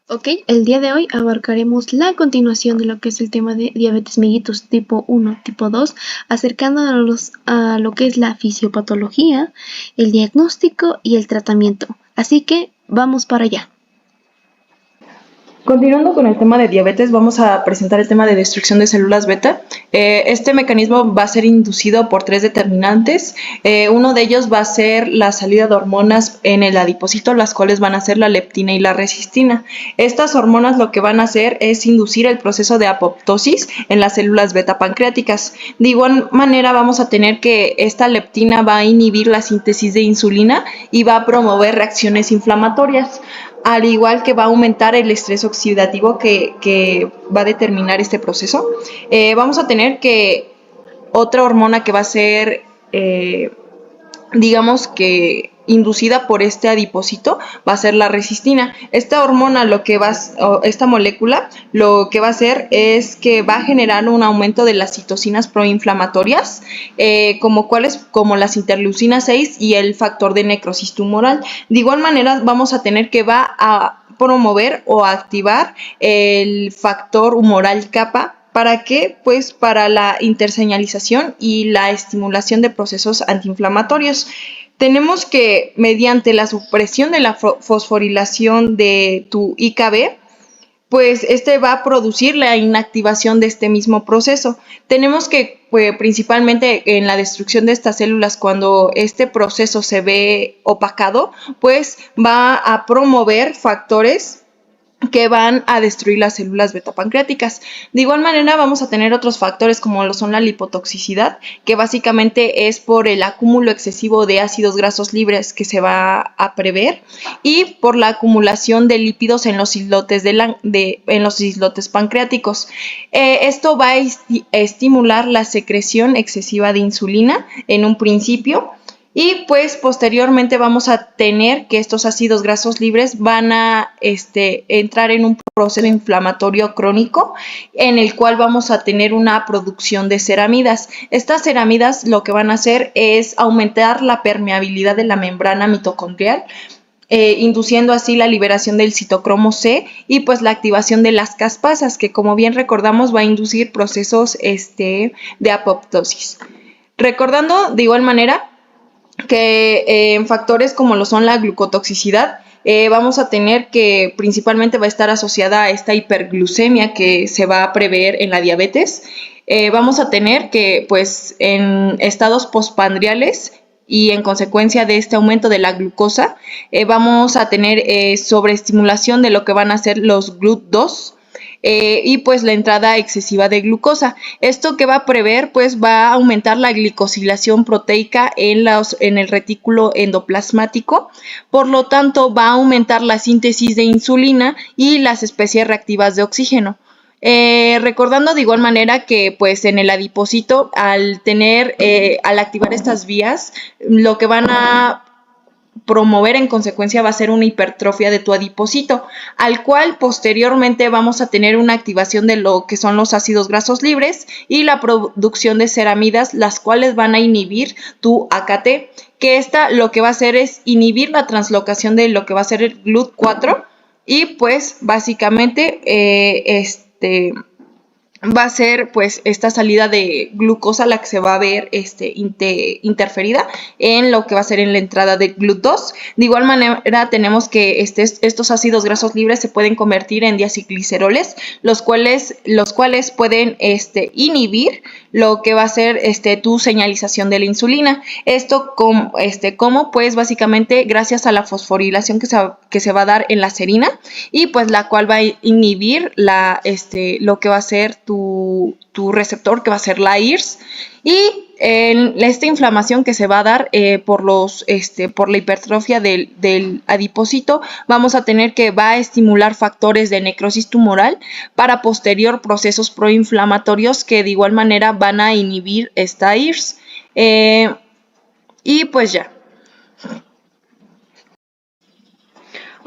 Ok, el día de hoy abarcaremos la continuación de lo que es el tema de diabetes mellitus tipo 1, tipo 2, acercándonos a lo que es la fisiopatología, el diagnóstico y el tratamiento. Así que vamos para allá. Continuando con el tema de diabetes, vamos a presentar el tema de destrucción de células beta. Este mecanismo va a ser inducido por tres determinantes. Uno de ellos va a ser la salida de hormonas en el adipocito, las cuales van a ser la leptina y la resistina. Estas hormonas lo que van a hacer es inducir el proceso de apoptosis en las células beta pancreáticas. De igual manera vamos a tener que esta leptina va a inhibir la síntesis de insulina y va a promover reacciones inflamatorias, al igual que va a aumentar el estrés oxidativo que va a determinar este proceso. Vamos a tener que otra hormona que va a ser, digamos que inducida por este adipocito, va a ser la resistina. Esta hormona, esta molécula, lo que va a hacer es que va a generar un aumento de las citocinas proinflamatorias, como las interleucinas 6 y el factor de necrosis tumoral. De igual manera, vamos a tener que va a promover o activar el factor humoral kappa. ¿Para qué? Pues para la interseñalización y la estimulación de procesos antiinflamatorios. Tenemos que, mediante la supresión de la fosforilación de tu IKB, pues este va a producir la inactivación de este mismo proceso. Tenemos que, pues, principalmente en la destrucción de estas células, cuando este proceso se ve opacado, pues va a promover factores que van a destruir las células beta-pancreáticas. De igual manera vamos a tener otros factores como lo son la lipotoxicidad, que básicamente es por el acúmulo excesivo de ácidos grasos libres que se va a prever, y por la acumulación de lípidos en los islotes, en los islotes pancreáticos. Esto va a estimular la secreción excesiva de insulina en un principio, y pues posteriormente vamos a tener que estos ácidos grasos libres van a entrar en un proceso inflamatorio crónico, en el cual vamos a tener una producción de ceramidas. Estas ceramidas lo que van a hacer es aumentar la permeabilidad de la membrana mitocondrial, induciendo así la liberación del citocromo C y pues la activación de las caspasas, que como bien recordamos va a inducir procesos de apoptosis. Recordando de igual manera que en factores como lo son la glucotoxicidad, vamos a tener que principalmente va a estar asociada a esta hiperglucemia que se va a prever en la diabetes. Vamos a tener que, pues, en estados postprandiales y en consecuencia de este aumento de la glucosa, vamos a tener sobreestimulación de lo que van a ser los GLUT2, y pues la entrada excesiva de glucosa. Esto que va a prever, pues va a aumentar la glicosilación proteica en el retículo endoplasmático, por lo tanto va a aumentar la síntesis de insulina y las especies reactivas de oxígeno. Recordando de igual manera que pues en el adipocito, al activar estas vías, lo que van a promover en consecuencia va a ser una hipertrofia de tu adipocito, al cual posteriormente vamos a tener una activación de lo que son los ácidos grasos libres y la producción de ceramidas, las cuales van a inhibir tu AKT, que esta lo que va a hacer es inhibir la translocación de lo que va a ser el GLUT4, y pues básicamente va a ser pues esta salida de glucosa la que se va a ver interferida en lo que va a ser en la entrada de GLUT2. De igual manera tenemos que estos ácidos grasos libres se pueden convertir en diacilgliceroles, los cuales pueden inhibir lo que va a ser tu señalización de la insulina. Esto como pues básicamente gracias a la fosforilación que se va a dar en la serina, y pues la cual va a inhibir lo que va a ser tu receptor, que va a ser la IRS, y esta inflamación que se va a dar por la hipertrofia del adipocito, vamos a tener que va a estimular factores de necrosis tumoral para posterior procesos proinflamatorios que de igual manera van a inhibir esta IRS. Y pues ya.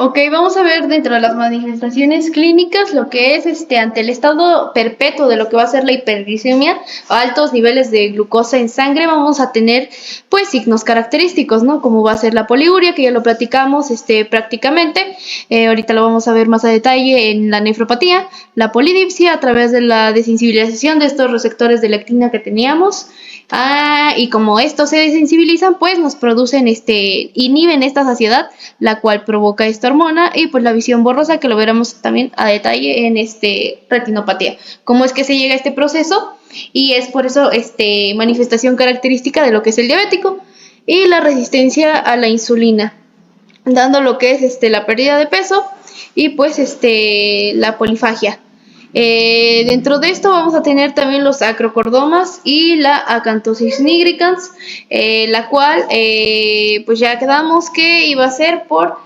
Ok, vamos a ver dentro de las manifestaciones clínicas lo que es ante el estado perpetuo de lo que va a ser la hiperglicemia, altos niveles de glucosa en sangre, vamos a tener pues signos característicos, ¿no? Como va a ser la poliuria, que ya lo platicamos prácticamente, ahorita lo vamos a ver más a detalle en la nefropatía, la polidipsia a través de la desensibilización de estos receptores de lectina que teníamos. Y como estos se desensibilizan, pues nos producen inhiben esta saciedad, la cual provoca esta hormona, y pues la visión borrosa, que lo veremos también a detalle en retinopatía. ¿Cómo es que se llega a este proceso? Y es por eso manifestación característica de lo que es el diabético. Y la resistencia a la insulina, dando lo que es la pérdida de peso y pues la polifagia. Dentro de esto vamos a tener también los acrocordomas y la acanthosis nigricans, la cual pues ya quedamos que iba a ser por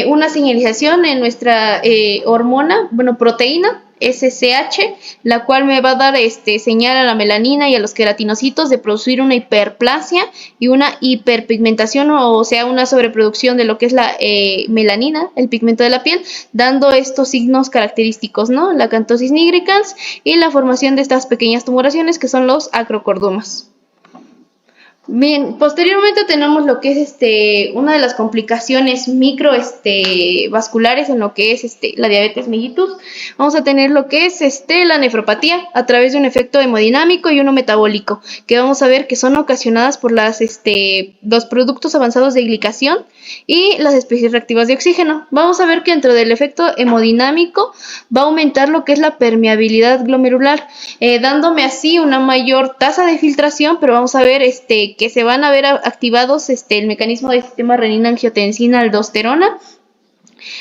una señalización en nuestra hormona, bueno, proteína SCH, la cual me va a dar señal a la melanina y a los queratinocitos de producir una hiperplasia y una hiperpigmentación, o sea, una sobreproducción de lo que es la melanina, el pigmento de la piel, dando estos signos característicos, ¿no? La acanthosis nigricans y la formación de estas pequeñas tumoraciones que son los acrocordomas. Bien, posteriormente tenemos lo que es una de las complicaciones micro vasculares en lo que es la diabetes mellitus. Vamos a tener lo que es la nefropatía a través de un efecto hemodinámico y uno metabólico, que vamos a ver que son ocasionadas por los productos avanzados de glicación y las especies reactivas de oxígeno. Vamos a ver que dentro del efecto hemodinámico va a aumentar lo que es la permeabilidad glomerular, dándome así una mayor tasa de filtración, pero vamos a ver que se van a ver activados el mecanismo del sistema renina-angiotensina-aldosterona,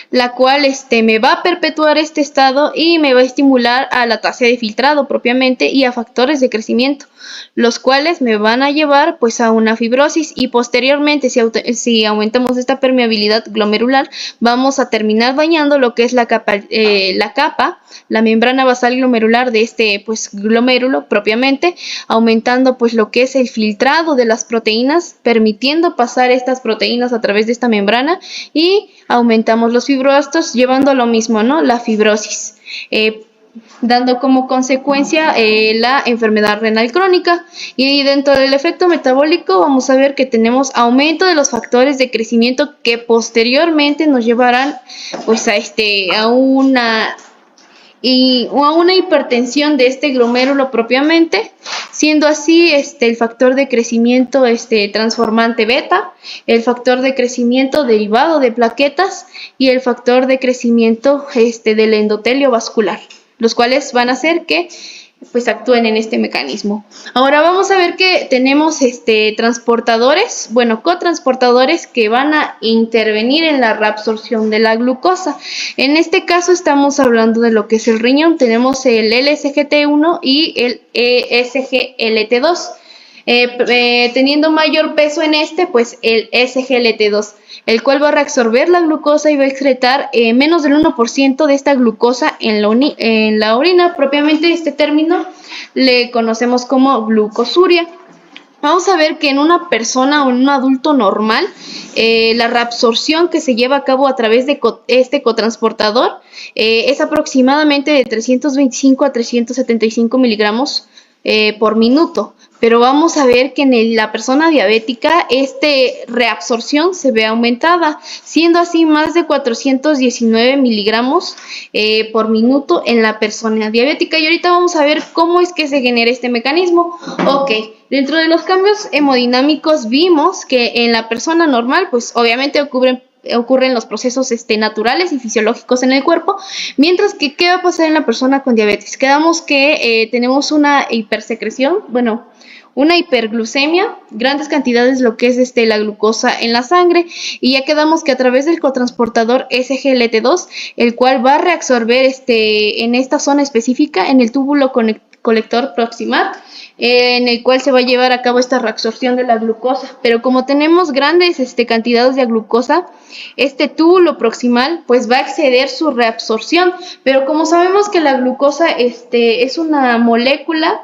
la cual me va a perpetuar este estado y me va a estimular a la tasa de filtrado propiamente y a factores de crecimiento, los cuales me van a llevar pues a una fibrosis, y posteriormente si aumentamos esta permeabilidad glomerular vamos a terminar dañando lo que es la capa, la membrana basal glomerular de pues glomérulo propiamente, aumentando pues lo que es el filtrado de las proteínas, permitiendo pasar estas proteínas a través de esta membrana, y aumentamos los fibroblastos, llevando a lo mismo, ¿no? La fibrosis. Dando como consecuencia la enfermedad renal crónica. Y dentro del efecto metabólico vamos a ver que tenemos aumento de los factores de crecimiento que posteriormente nos llevarán pues a una hipertensión de este glomérulo propiamente, siendo así el factor de crecimiento transformante beta, el factor de crecimiento derivado de plaquetas y el factor de crecimiento del endotelio vascular, los cuales van a hacer que pues actúen en este mecanismo. Ahora vamos a ver que tenemos transportadores, bueno, cotransportadores que van a intervenir en la reabsorción de la glucosa. En este caso estamos hablando de lo que es el riñón. Tenemos el LSGT1 y el SGLT2. Teniendo mayor peso en pues el SGLT2, el cual va a reabsorber la glucosa y va a excretar menos del 1% de esta glucosa en la orina. Propiamente este término le conocemos como glucosuria. Vamos a ver que en una persona o en un adulto normal, la reabsorción que se lleva a cabo a través de este cotransportador es aproximadamente de 325 a 375 miligramos por minuto. Pero vamos a ver que en la persona diabética reabsorción se ve aumentada, siendo así más de 419 miligramos por minuto en la persona diabética. Y ahorita vamos a ver cómo es que se genera este mecanismo. Ok, dentro de los cambios hemodinámicos vimos que en la persona normal, pues obviamente ocurren los procesos naturales y fisiológicos en el cuerpo, mientras que ¿qué va a pasar en la persona con diabetes? Quedamos que tenemos una hipersecreción, bueno, una hiperglucemia, grandes cantidades de lo que es la glucosa en la sangre, y ya quedamos que a través del cotransportador SGLT2, el cual va a reabsorber en esta zona específica, en el túbulo colector proximal, en el cual se va a llevar a cabo esta reabsorción de la glucosa. Pero como tenemos grandes cantidades de glucosa, este túbulo proximal pues va a exceder su reabsorción. Pero como sabemos que la glucosa es una molécula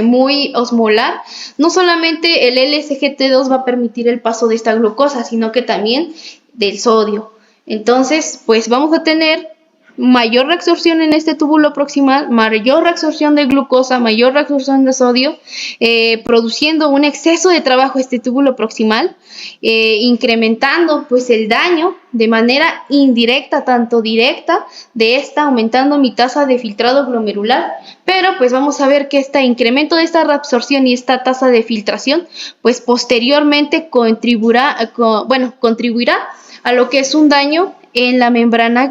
muy osmolar, no solamente el LSGT2 va a permitir el paso de esta glucosa, sino que también del sodio. Entonces, pues vamos a tener mayor reabsorción en este túbulo proximal, mayor reabsorción de glucosa, mayor reabsorción de sodio, produciendo un exceso de trabajo este túbulo proximal, incrementando pues el daño de manera indirecta, tanto directa, de esta, aumentando mi tasa de filtrado glomerular. Pero pues vamos a ver que este incremento de esta reabsorción y esta tasa de filtración pues posteriormente contribuirá a lo que es un daño en la membrana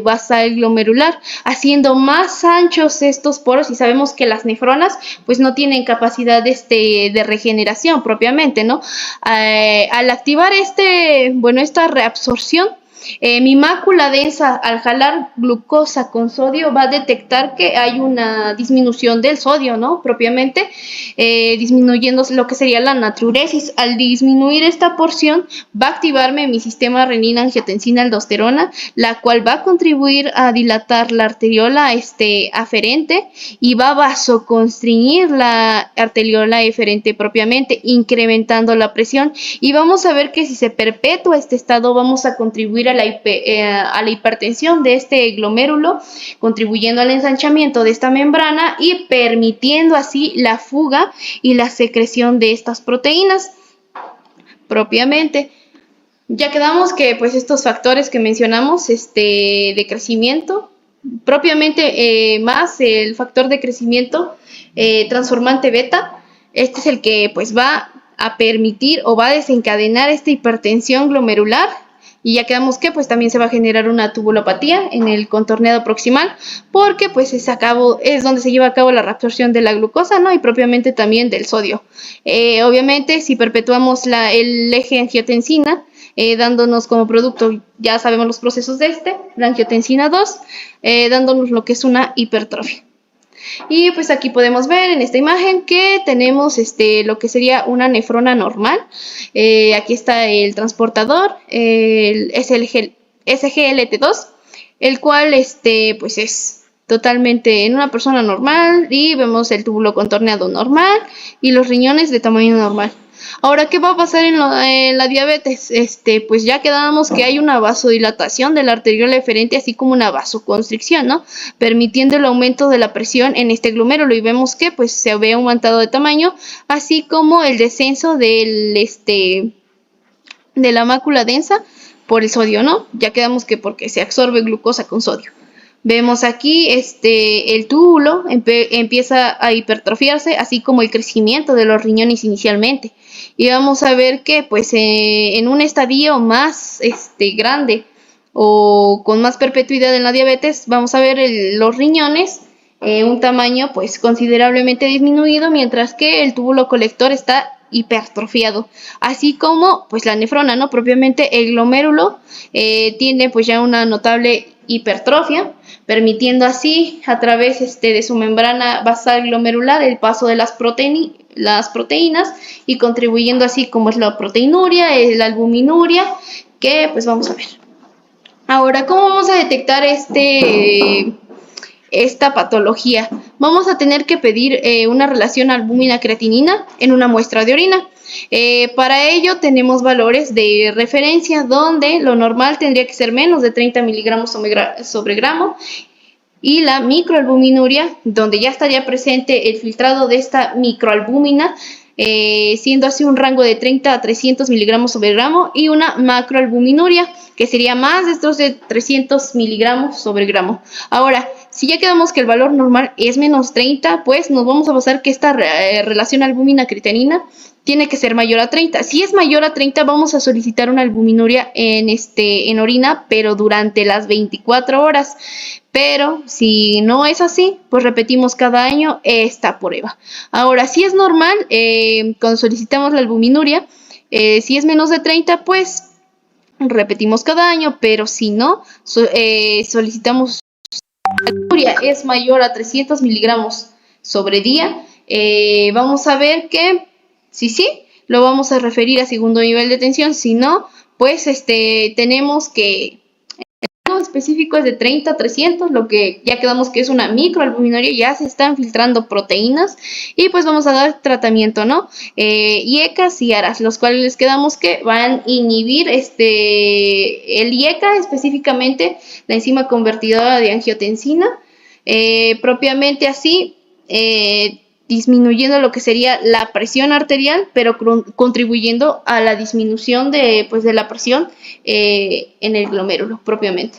basal glomerular, haciendo más anchos estos poros, y sabemos que las nefronas pues no tienen capacidad de regeneración propiamente, ¿no? Al activar esta reabsorción, mi mácula densa, al jalar glucosa con sodio, va a detectar que hay una disminución del sodio, ¿no? Propiamente, disminuyendo lo que sería la natriuresis. Al disminuir esta porción, va a activarme mi sistema renina-angiotensina-aldosterona, la cual va a contribuir a dilatar la arteriola aferente y va a vasoconstriñir la arteriola eferente propiamente, incrementando la presión. Y vamos a ver que si se perpetúa este estado, vamos a contribuir a la hipertensión de este glomérulo, contribuyendo al ensanchamiento de esta membrana y permitiendo así la fuga y la secreción de estas proteínas propiamente. Ya quedamos que pues estos factores que mencionamos de crecimiento, propiamente más el factor de crecimiento transformante beta, este es el que pues va a permitir o va a desencadenar esta hipertensión glomerular. Y ya quedamos que pues también se va a generar una tubulopatía en el contorneado proximal, porque pues es donde se lleva a cabo la reabsorción de la glucosa, ¿no? Y propiamente también del sodio. Obviamente, si perpetuamos el eje angiotensina, dándonos como producto, ya sabemos los procesos la angiotensina 2, dándonos lo que es una hipertrofia. Y pues aquí podemos ver en esta imagen que tenemos lo que sería una nefrona normal. Aquí está el transportador, el SGLT2, el cual pues es totalmente en una persona normal, y vemos el túbulo contorneado normal y los riñones de tamaño normal. Ahora, ¿qué va a pasar en la diabetes? Pues ya quedábamos que hay una vasodilatación de la arteriola eferente, así como una vasoconstricción, ¿no? Permitiendo el aumento de la presión en este glomérulo, y vemos que pues se ve aumentado de tamaño, así como el descenso de la mácula densa por el sodio, ¿no? Ya quedamos que porque se absorbe glucosa con sodio. Vemos aquí el túbulo empieza a hipertrofiarse, así como el crecimiento de los riñones inicialmente. Y vamos a ver que pues en un estadio más grande o con más perpetuidad en la diabetes, vamos a ver los riñones un tamaño pues considerablemente disminuido, mientras que el túbulo colector está hipertrofiado, así como pues la nefrona, ¿no? Propiamente el glomérulo tiene pues ya una notable hipertrofia, permitiendo así a través de su membrana basal glomerular el paso de las proteínas, y contribuyendo así como es la proteinuria, la albuminuria, que pues vamos a ver. Ahora, ¿cómo vamos a detectar esta patología? Vamos a tener que pedir una relación albúmina-creatinina en una muestra de orina. Para ello tenemos valores de referencia, donde lo normal tendría que ser menos de 30 miligramos sobre gramo, y la microalbuminuria, donde ya estaría presente el filtrado de esta microalbúmina, siendo así un rango de 30 a 300 miligramos sobre gramo, y una macroalbuminuria, que sería más de estos de 300 miligramos sobre gramo. Ahora, si ya quedamos que el valor normal es menos 30, pues nos vamos a basar que esta relación albúmina-creatinina tiene que ser mayor a 30. Si es mayor a 30, vamos a solicitar una albuminuria en orina, pero durante las 24 horas. Pero si no es así, pues repetimos cada año esta prueba. Ahora, si es normal, cuando solicitamos la albuminuria, si es menos de 30, pues repetimos cada año, pero si no, solicitamos la albuminuria es mayor a 300 miligramos sobre día, vamos a ver que si sí, lo vamos a referir a segundo nivel de tensión. Si no, pues tenemos que específico es de 30 a 300, lo que ya quedamos que es una microalbuminuria, ya se están filtrando proteínas y pues vamos a dar tratamiento, ¿no? IECAs y ARAS, los cuales les quedamos que van a inhibir el IECA específicamente, la enzima convertidora de angiotensina, propiamente así, disminuyendo lo que sería la presión arterial, pero contribuyendo a la disminución de la presión en el glomérulo propiamente.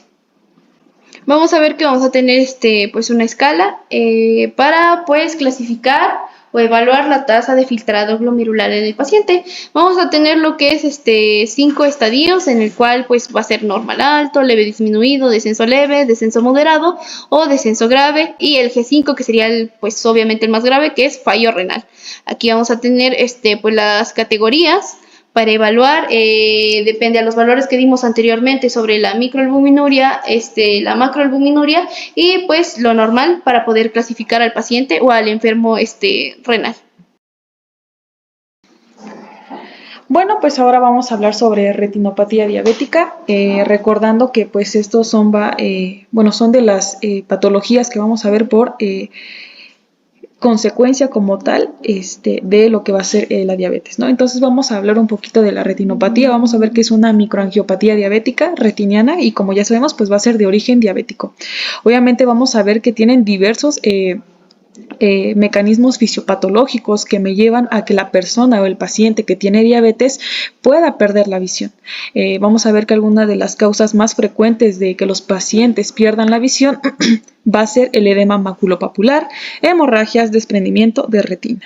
Vamos a ver que vamos a tener pues una escala para pues clasificar o evaluar la tasa de filtrado glomerular en el paciente. Vamos a tener lo que es 5 estadios, en el cual pues va a ser normal alto, leve disminuido, descenso leve, descenso moderado o descenso grave, y el G5 que sería pues obviamente el más grave, que es fallo renal. Aquí vamos a tener pues las categorías para evaluar, depende a los valores que dimos anteriormente sobre la microalbuminuria, la macroalbuminuria y pues lo normal para poder clasificar al paciente o al enfermo renal. Bueno, pues ahora vamos a hablar sobre retinopatía diabética, recordando que pues estos son de las patologías que vamos a ver por consecuencia como tal de lo que va a ser la diabetes, ¿no? Entonces vamos a hablar un poquito de la retinopatía, vamos a ver que es una microangiopatía diabética retiniana y como ya sabemos pues va a ser de origen diabético. Obviamente vamos a ver que tienen diversos mecanismos fisiopatológicos que me llevan a que la persona o el paciente que tiene diabetes pueda perder la visión. Vamos a ver que alguna de las causas más frecuentes de que los pacientes pierdan la visión va a ser el edema maculopapular, hemorragias, desprendimiento de retina.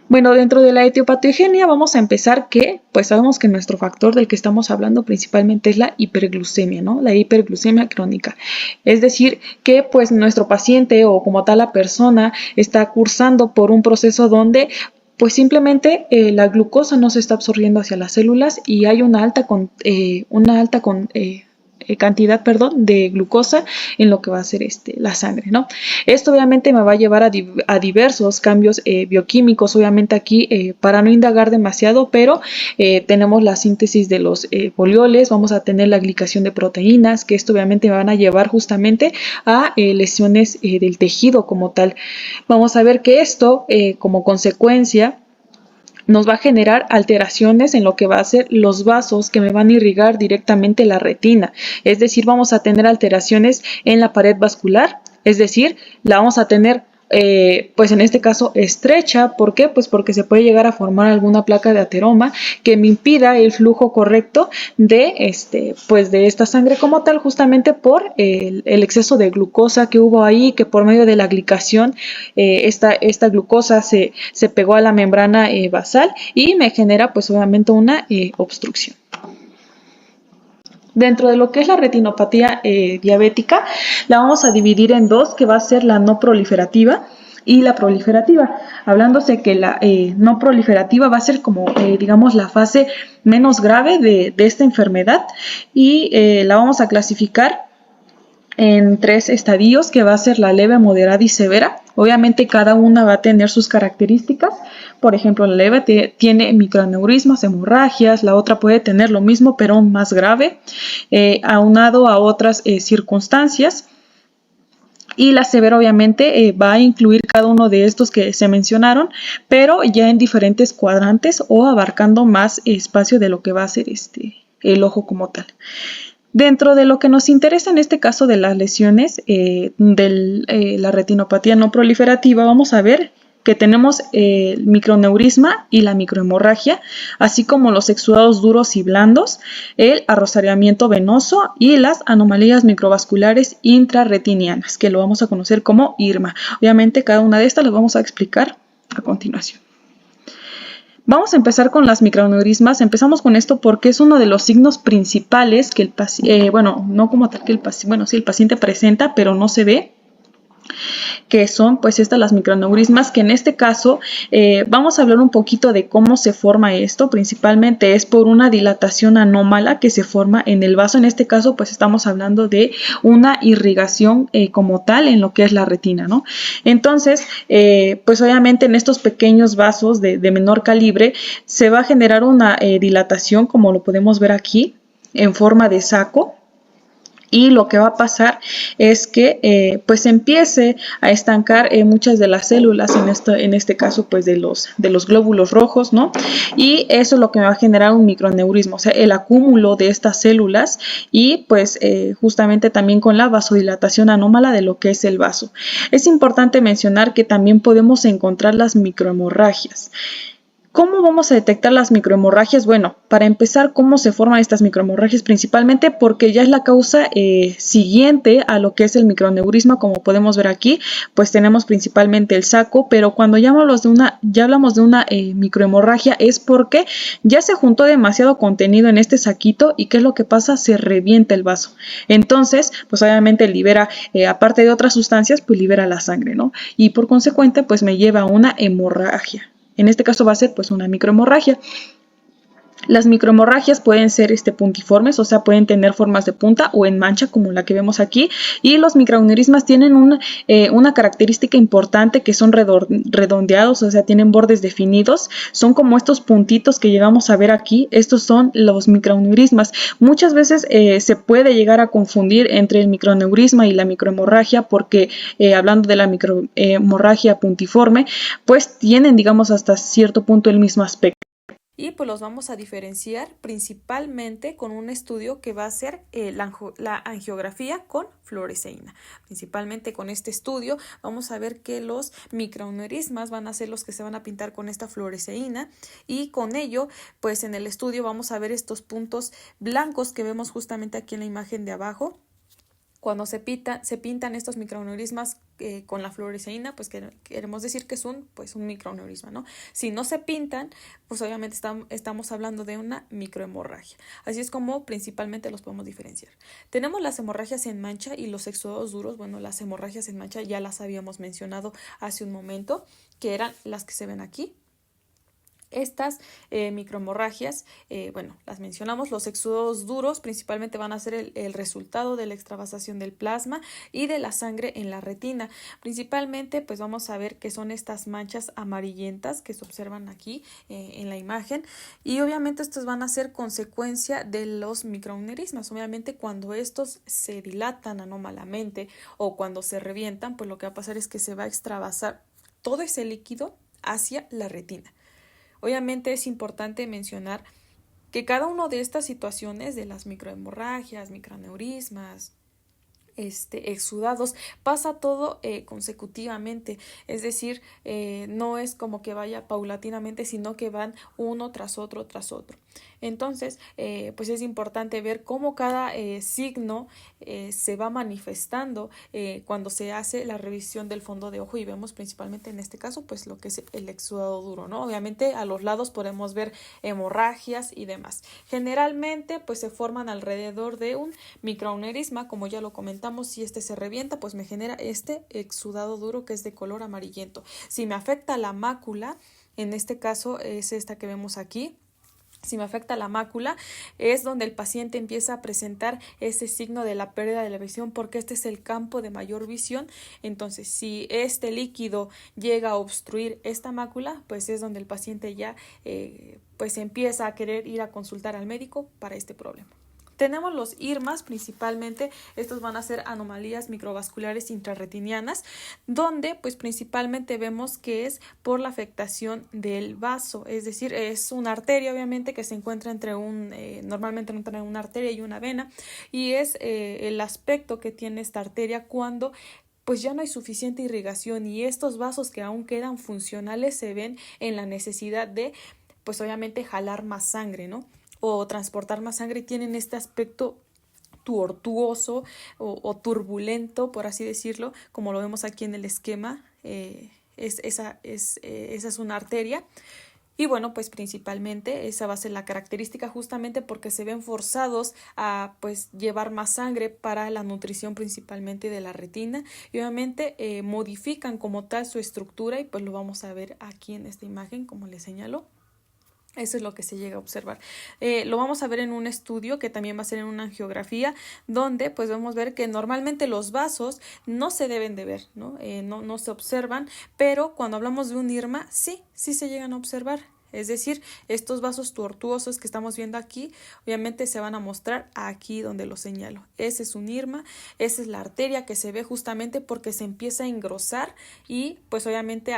Bueno, dentro de la etiopatogenia vamos a empezar que, pues sabemos que nuestro factor del que estamos hablando principalmente es la hiperglucemia, ¿no? La hiperglucemia crónica. Es decir, que pues nuestro paciente o como tal la persona está cursando por un proceso donde pues simplemente la glucosa no se está absorbiendo hacia las células y hay una alta cantidad de glucosa en lo que va a ser la sangre, ¿no? Esto obviamente me va a llevar a diversos cambios bioquímicos, obviamente aquí para no indagar demasiado, pero tenemos la síntesis de los polioles, vamos a tener la glicación de proteínas, que esto obviamente me van a llevar justamente a lesiones del tejido como tal. Vamos a ver que esto como consecuencia nos va a generar alteraciones en lo que va a ser los vasos que me van a irrigar directamente la retina. Es decir, vamos a tener alteraciones en la pared vascular, es decir, la vamos a tener pues en este caso estrecha. ¿Por qué? Pues porque se puede llegar a formar alguna placa de ateroma que me impida el flujo correcto de esta sangre como tal, justamente por el exceso de glucosa que hubo ahí, que por medio de la glicación esta glucosa se pegó a la membrana basal y me genera pues obviamente una obstrucción. Dentro de lo que es la retinopatía diabética, la vamos a dividir en dos, que va a ser la no proliferativa y la proliferativa. Hablándose que la no proliferativa va a ser como, digamos, la fase menos grave de esta enfermedad y la vamos a clasificar en 3 estadios, que va a ser la leve, moderada y severa. Obviamente cada una va a tener sus características. Por ejemplo, la leve tiene microaneurismas, hemorragias, la otra puede tener lo mismo pero más grave, aunado a otras circunstancias. Y la severa obviamente va a incluir cada uno de estos que se mencionaron, pero ya en diferentes cuadrantes o abarcando más espacio de lo que va a ser el ojo como tal. Dentro de lo que nos interesa en este caso de las lesiones de la retinopatía no proliferativa, vamos a ver que tenemos el microneurisma y la microhemorragia, así como los exudados duros y blandos, el arrosariamiento venoso y las anomalías microvasculares intrarretinianas, que lo vamos a conocer como IRMA. Obviamente cada una de estas las vamos a explicar a continuación. Vamos a empezar con las microaneurismas. Empezamos con esto porque es uno de los signos principales que el paciente, no como tal que el paciente, sí el paciente presenta, pero no se ve, que son pues las microaneurismas, que en este caso vamos a hablar un poquito de cómo se forma esto. Principalmente es por una dilatación anómala que se forma en el vaso. En este caso pues estamos hablando de una irrigación como tal en lo que es la retina, ¿no? Entonces pues obviamente en estos pequeños vasos de menor calibre se va a generar una dilatación, como lo podemos ver aquí, en forma de saco. Y lo que va a pasar es que pues empiece a estancar muchas de las células, en este caso pues de los glóbulos rojos, ¿no? Y eso es lo que me va a generar un microaneurisma, o sea, el acúmulo de estas células y pues justamente también con la vasodilatación anómala de lo que es el vaso. Es importante mencionar que también podemos encontrar las microhemorragias. ¿Cómo vamos a detectar las microhemorragias? Bueno, para empezar, ¿cómo se forman estas microhemorragias? Principalmente porque ya es la causa siguiente a lo que es el microaneurisma, como podemos ver aquí, pues tenemos principalmente el saco, pero cuando ya hablamos de una microhemorragia es porque ya se juntó demasiado contenido en este saquito y ¿qué es lo que pasa? Se revienta el vaso. Entonces, pues obviamente libera, aparte de otras sustancias, pues libera la sangre, ¿no? Y por consecuente, pues me lleva a una hemorragia. En este caso va a ser pues una microhemorragia. Las microhemorragias pueden ser puntiformes, o sea, pueden tener formas de punta o en mancha, como la que vemos aquí. Y los microaneurismas tienen una característica importante que son redondeados, o sea, tienen bordes definidos. Son como estos puntitos que llegamos a ver aquí. Estos son los microaneurismas. Muchas veces se puede llegar a confundir entre el microaneurisma y la microhemorragia porque hablando de la microhemorragia puntiforme, pues tienen, digamos, hasta cierto punto el mismo aspecto. Y pues los vamos a diferenciar principalmente con un estudio que va a ser la angiografía con fluoresceína. Principalmente con este estudio vamos a ver que los microaneurismas van a ser los que se van a pintar con esta fluoresceína y con ello pues en el estudio vamos a ver estos puntos blancos que vemos justamente aquí en la imagen de abajo. Cuando se pintan estos microaneurismas con la fluoresceína, pues queremos decir que es un microaneurisma, ¿no? Si no se pintan, pues obviamente estamos hablando de una microhemorragia. Así es como principalmente los podemos diferenciar. Tenemos las hemorragias en mancha y los exudados duros. Bueno, las hemorragias en mancha ya las habíamos mencionado hace un momento, que eran las que se ven aquí. Estas microhemorragias, las mencionamos, los exudados duros principalmente van a ser el resultado de la extravasación del plasma y de la sangre en la retina. Principalmente, pues vamos a ver que son estas manchas amarillentas que se observan aquí en la imagen y obviamente estos van a ser consecuencia de los microaneurismas. Obviamente cuando estos se dilatan anómalamente o cuando se revientan, pues lo que va a pasar es que se va a extravasar todo ese líquido hacia la retina. Obviamente es importante mencionar que cada una de estas situaciones de las microhemorragias, microaneurismas, exudados, pasa todo consecutivamente, es decir, no es como que vaya paulatinamente, sino que van uno tras otro, tras otro. Entonces, pues es importante ver cómo cada signo se va manifestando cuando se hace la revisión del fondo de ojo y vemos principalmente en este caso pues lo que es el exudado duro, ¿no? Obviamente a los lados podemos ver hemorragias y demás. Generalmente pues se forman alrededor de un microaneurisma, como ya lo comentamos, si este se revienta pues me genera este exudado duro que es de color amarillento. Si me afecta la mácula, en este caso es esta que vemos aquí. Si me afecta la mácula, es donde el paciente empieza a presentar ese signo de la pérdida de la visión, porque este es el campo de mayor visión. Entonces, si este líquido llega a obstruir esta mácula, pues es donde el paciente ya pues empieza a querer ir a consultar al médico para este problema. Tenemos los IRMAs, principalmente estos van a ser anomalías microvasculares intrarretinianas, donde pues principalmente vemos que es por la afectación del vaso, es decir, es una arteria obviamente que se encuentra normalmente entre una arteria y una vena, y es el aspecto que tiene esta arteria cuando pues ya no hay suficiente irrigación y estos vasos que aún quedan funcionales se ven en la necesidad de pues obviamente jalar más sangre, ¿no? O transportar más sangre y tienen este aspecto tortuoso o turbulento, por así decirlo, como lo vemos aquí en el esquema. Esa es una arteria. Y bueno, pues principalmente esa va a ser la característica justamente porque se ven forzados a pues llevar más sangre para la nutrición principalmente de la retina y obviamente modifican como tal su estructura y pues lo vamos a ver aquí en esta imagen como les señalo. Eso es lo que se llega a observar. Lo vamos a ver en un estudio que también va a ser en una angiografía, donde pues vamos a ver que normalmente los vasos no se deben de ver, ¿no? No se observan, pero cuando hablamos de un IRMA, sí se llegan a observar. Es decir, estos vasos tortuosos que estamos viendo aquí, obviamente se van a mostrar aquí donde lo señalo. Ese es un irma, esa es la arteria que se ve justamente porque se empieza a engrosar y pues obviamente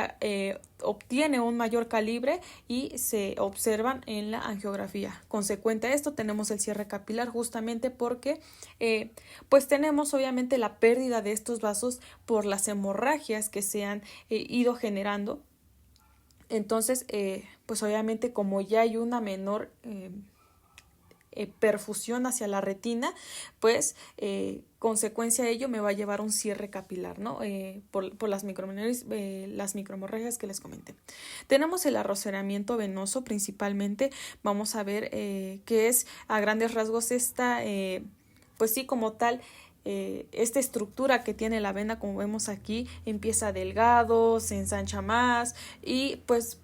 obtiene un mayor calibre y se observan en la angiografía. Consecuente a esto tenemos el cierre capilar justamente porque pues tenemos obviamente la pérdida de estos vasos por las hemorragias que se han ido generando. Entonces pues obviamente como ya hay una menor perfusión hacia la retina, pues consecuencia de ello me va a llevar a un cierre capilar, ¿no? Por las microhemorragias que les comenté. Tenemos el arroceramiento venoso principalmente. Vamos a ver qué es a grandes rasgos esta, pues sí, como tal, esta estructura que tiene la vena, como vemos aquí, empieza delgado, se ensancha más y pues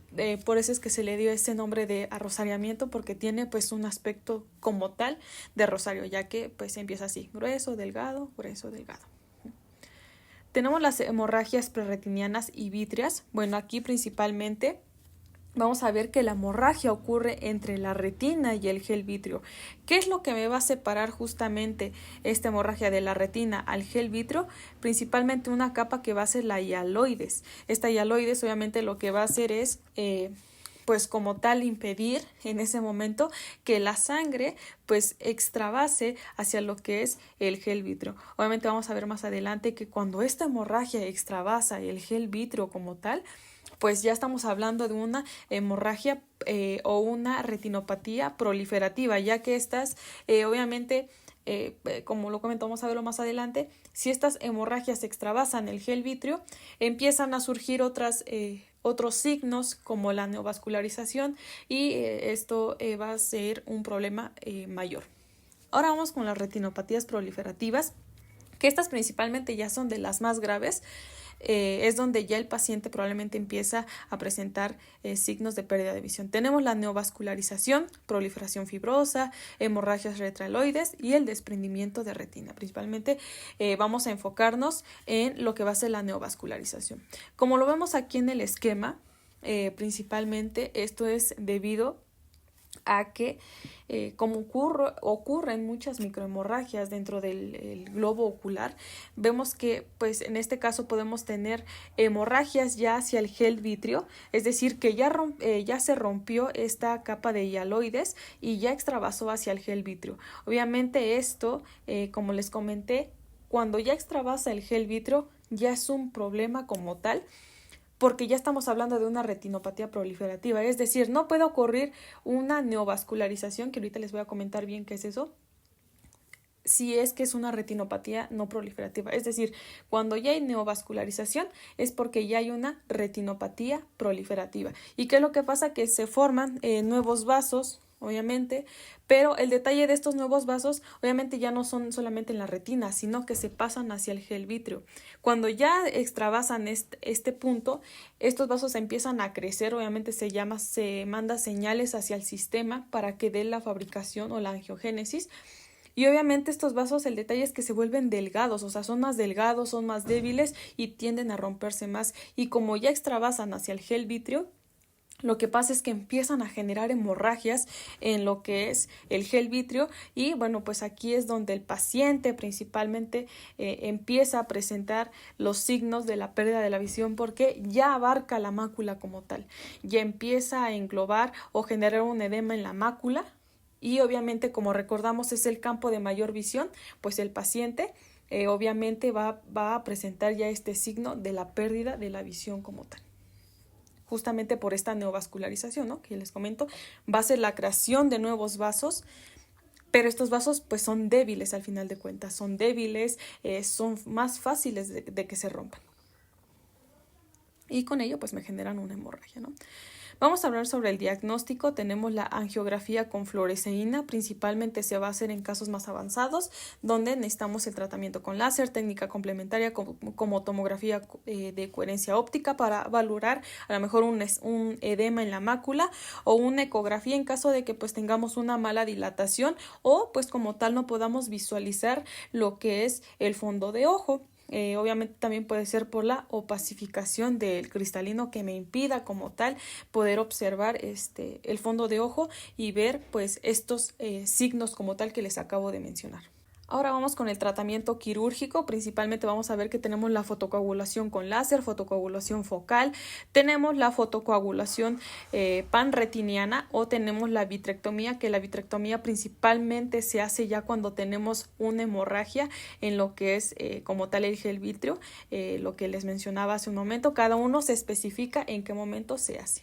por eso es que se le dio ese nombre de arrosariamiento, porque tiene pues un aspecto como tal de rosario, ya que pues empieza así, grueso, delgado, grueso, delgado. Tenemos las hemorragias prerretinianas y vítreas. Bueno, aquí principalmente vamos a ver que la hemorragia ocurre entre la retina y el gel vítreo. ¿Qué es lo que me va a separar justamente esta hemorragia de la retina al gel vítreo? Principalmente una capa que va a ser la hialoides. Esta hialoides obviamente lo que va a hacer es pues como tal impedir en ese momento que la sangre pues extravase hacia lo que es el gel vítreo. Obviamente vamos a ver más adelante que cuando esta hemorragia extravasa el gel vítreo como tal, pues ya estamos hablando de una hemorragia o una retinopatía proliferativa, ya que estas obviamente como lo comentamos a verlo más adelante, si estas hemorragias extravasan el gel vítreo, empiezan a surgir otros signos como la neovascularización y esto va a ser un problema mayor. Ahora vamos con las retinopatías proliferativas, que estas principalmente ya son de las más graves. Es donde ya el paciente probablemente empieza a presentar signos de pérdida de visión. Tenemos la neovascularización, proliferación fibrosa, hemorragias retraloides y el desprendimiento de retina. Principalmente vamos a enfocarnos en lo que va a ser la neovascularización. Como lo vemos aquí en el esquema, principalmente esto es debido a que como ocurren muchas microhemorragias dentro del globo ocular, vemos que pues en este caso podemos tener hemorragias ya hacia el gel vítreo, es decir que ya se rompió esta capa de hialoides y ya extravasó hacia el gel vítreo. Obviamente esto, como les comenté, cuando ya extravasa el gel vítreo ya es un problema como tal, porque ya estamos hablando de una retinopatía proliferativa, es decir, no puede ocurrir una neovascularización, que ahorita les voy a comentar bien qué es eso, si es que es una retinopatía no proliferativa. Es decir, cuando ya hay neovascularización es porque ya hay una retinopatía proliferativa. ¿Y qué es lo que pasa? Que se forman nuevos vasos, obviamente, pero el detalle de estos nuevos vasos obviamente ya no son solamente en la retina, sino que se pasan hacia el gel vítreo. Cuando ya extravasan este punto, estos vasos empiezan a crecer, obviamente se manda señales hacia el sistema para que dé la fabricación o la angiogénesis. Y obviamente estos vasos, el detalle es que se vuelven delgados, o sea, son más delgados, son más débiles y tienden a romperse más. Y como ya extravasan hacia el gel vítreo, lo que pasa es que empiezan a generar hemorragias en lo que es el gel vítreo y bueno, pues aquí es donde el paciente principalmente empieza a presentar los signos de la pérdida de la visión, porque ya abarca la mácula como tal, ya empieza a englobar o generar un edema en la mácula y obviamente, como recordamos, es el campo de mayor visión, pues el paciente obviamente va a presentar ya este signo de la pérdida de la visión como tal. Justamente por esta neovascularización, ¿no?, que les comento, va a ser la creación de nuevos vasos, pero estos vasos pues son débiles al final de cuentas, son débiles, son más fáciles de que se rompan. Y con ello pues me generan una hemorragia, ¿no? Vamos a hablar sobre el diagnóstico. Tenemos la angiografía con fluoresceína, principalmente se va a hacer en casos más avanzados, donde necesitamos el tratamiento con láser, técnica complementaria como tomografía de coherencia óptica para valorar a lo mejor un edema en la mácula, o una ecografía en caso de que pues tengamos una mala dilatación o pues como tal no podamos visualizar lo que es el fondo de ojo. Obviamente también puede ser por la opacificación del cristalino que me impida como tal poder observar el fondo de ojo y ver pues estos signos como tal que les acabo de mencionar. Ahora vamos con el tratamiento quirúrgico. Principalmente vamos a ver que tenemos la fotocoagulación con láser, fotocoagulación focal, tenemos la fotocoagulación panretiniana o tenemos la vitrectomía, que la vitrectomía principalmente se hace ya cuando tenemos una hemorragia en lo que es como tal el gel vítreo, lo que les mencionaba hace un momento. Cada uno se especifica en qué momento se hace.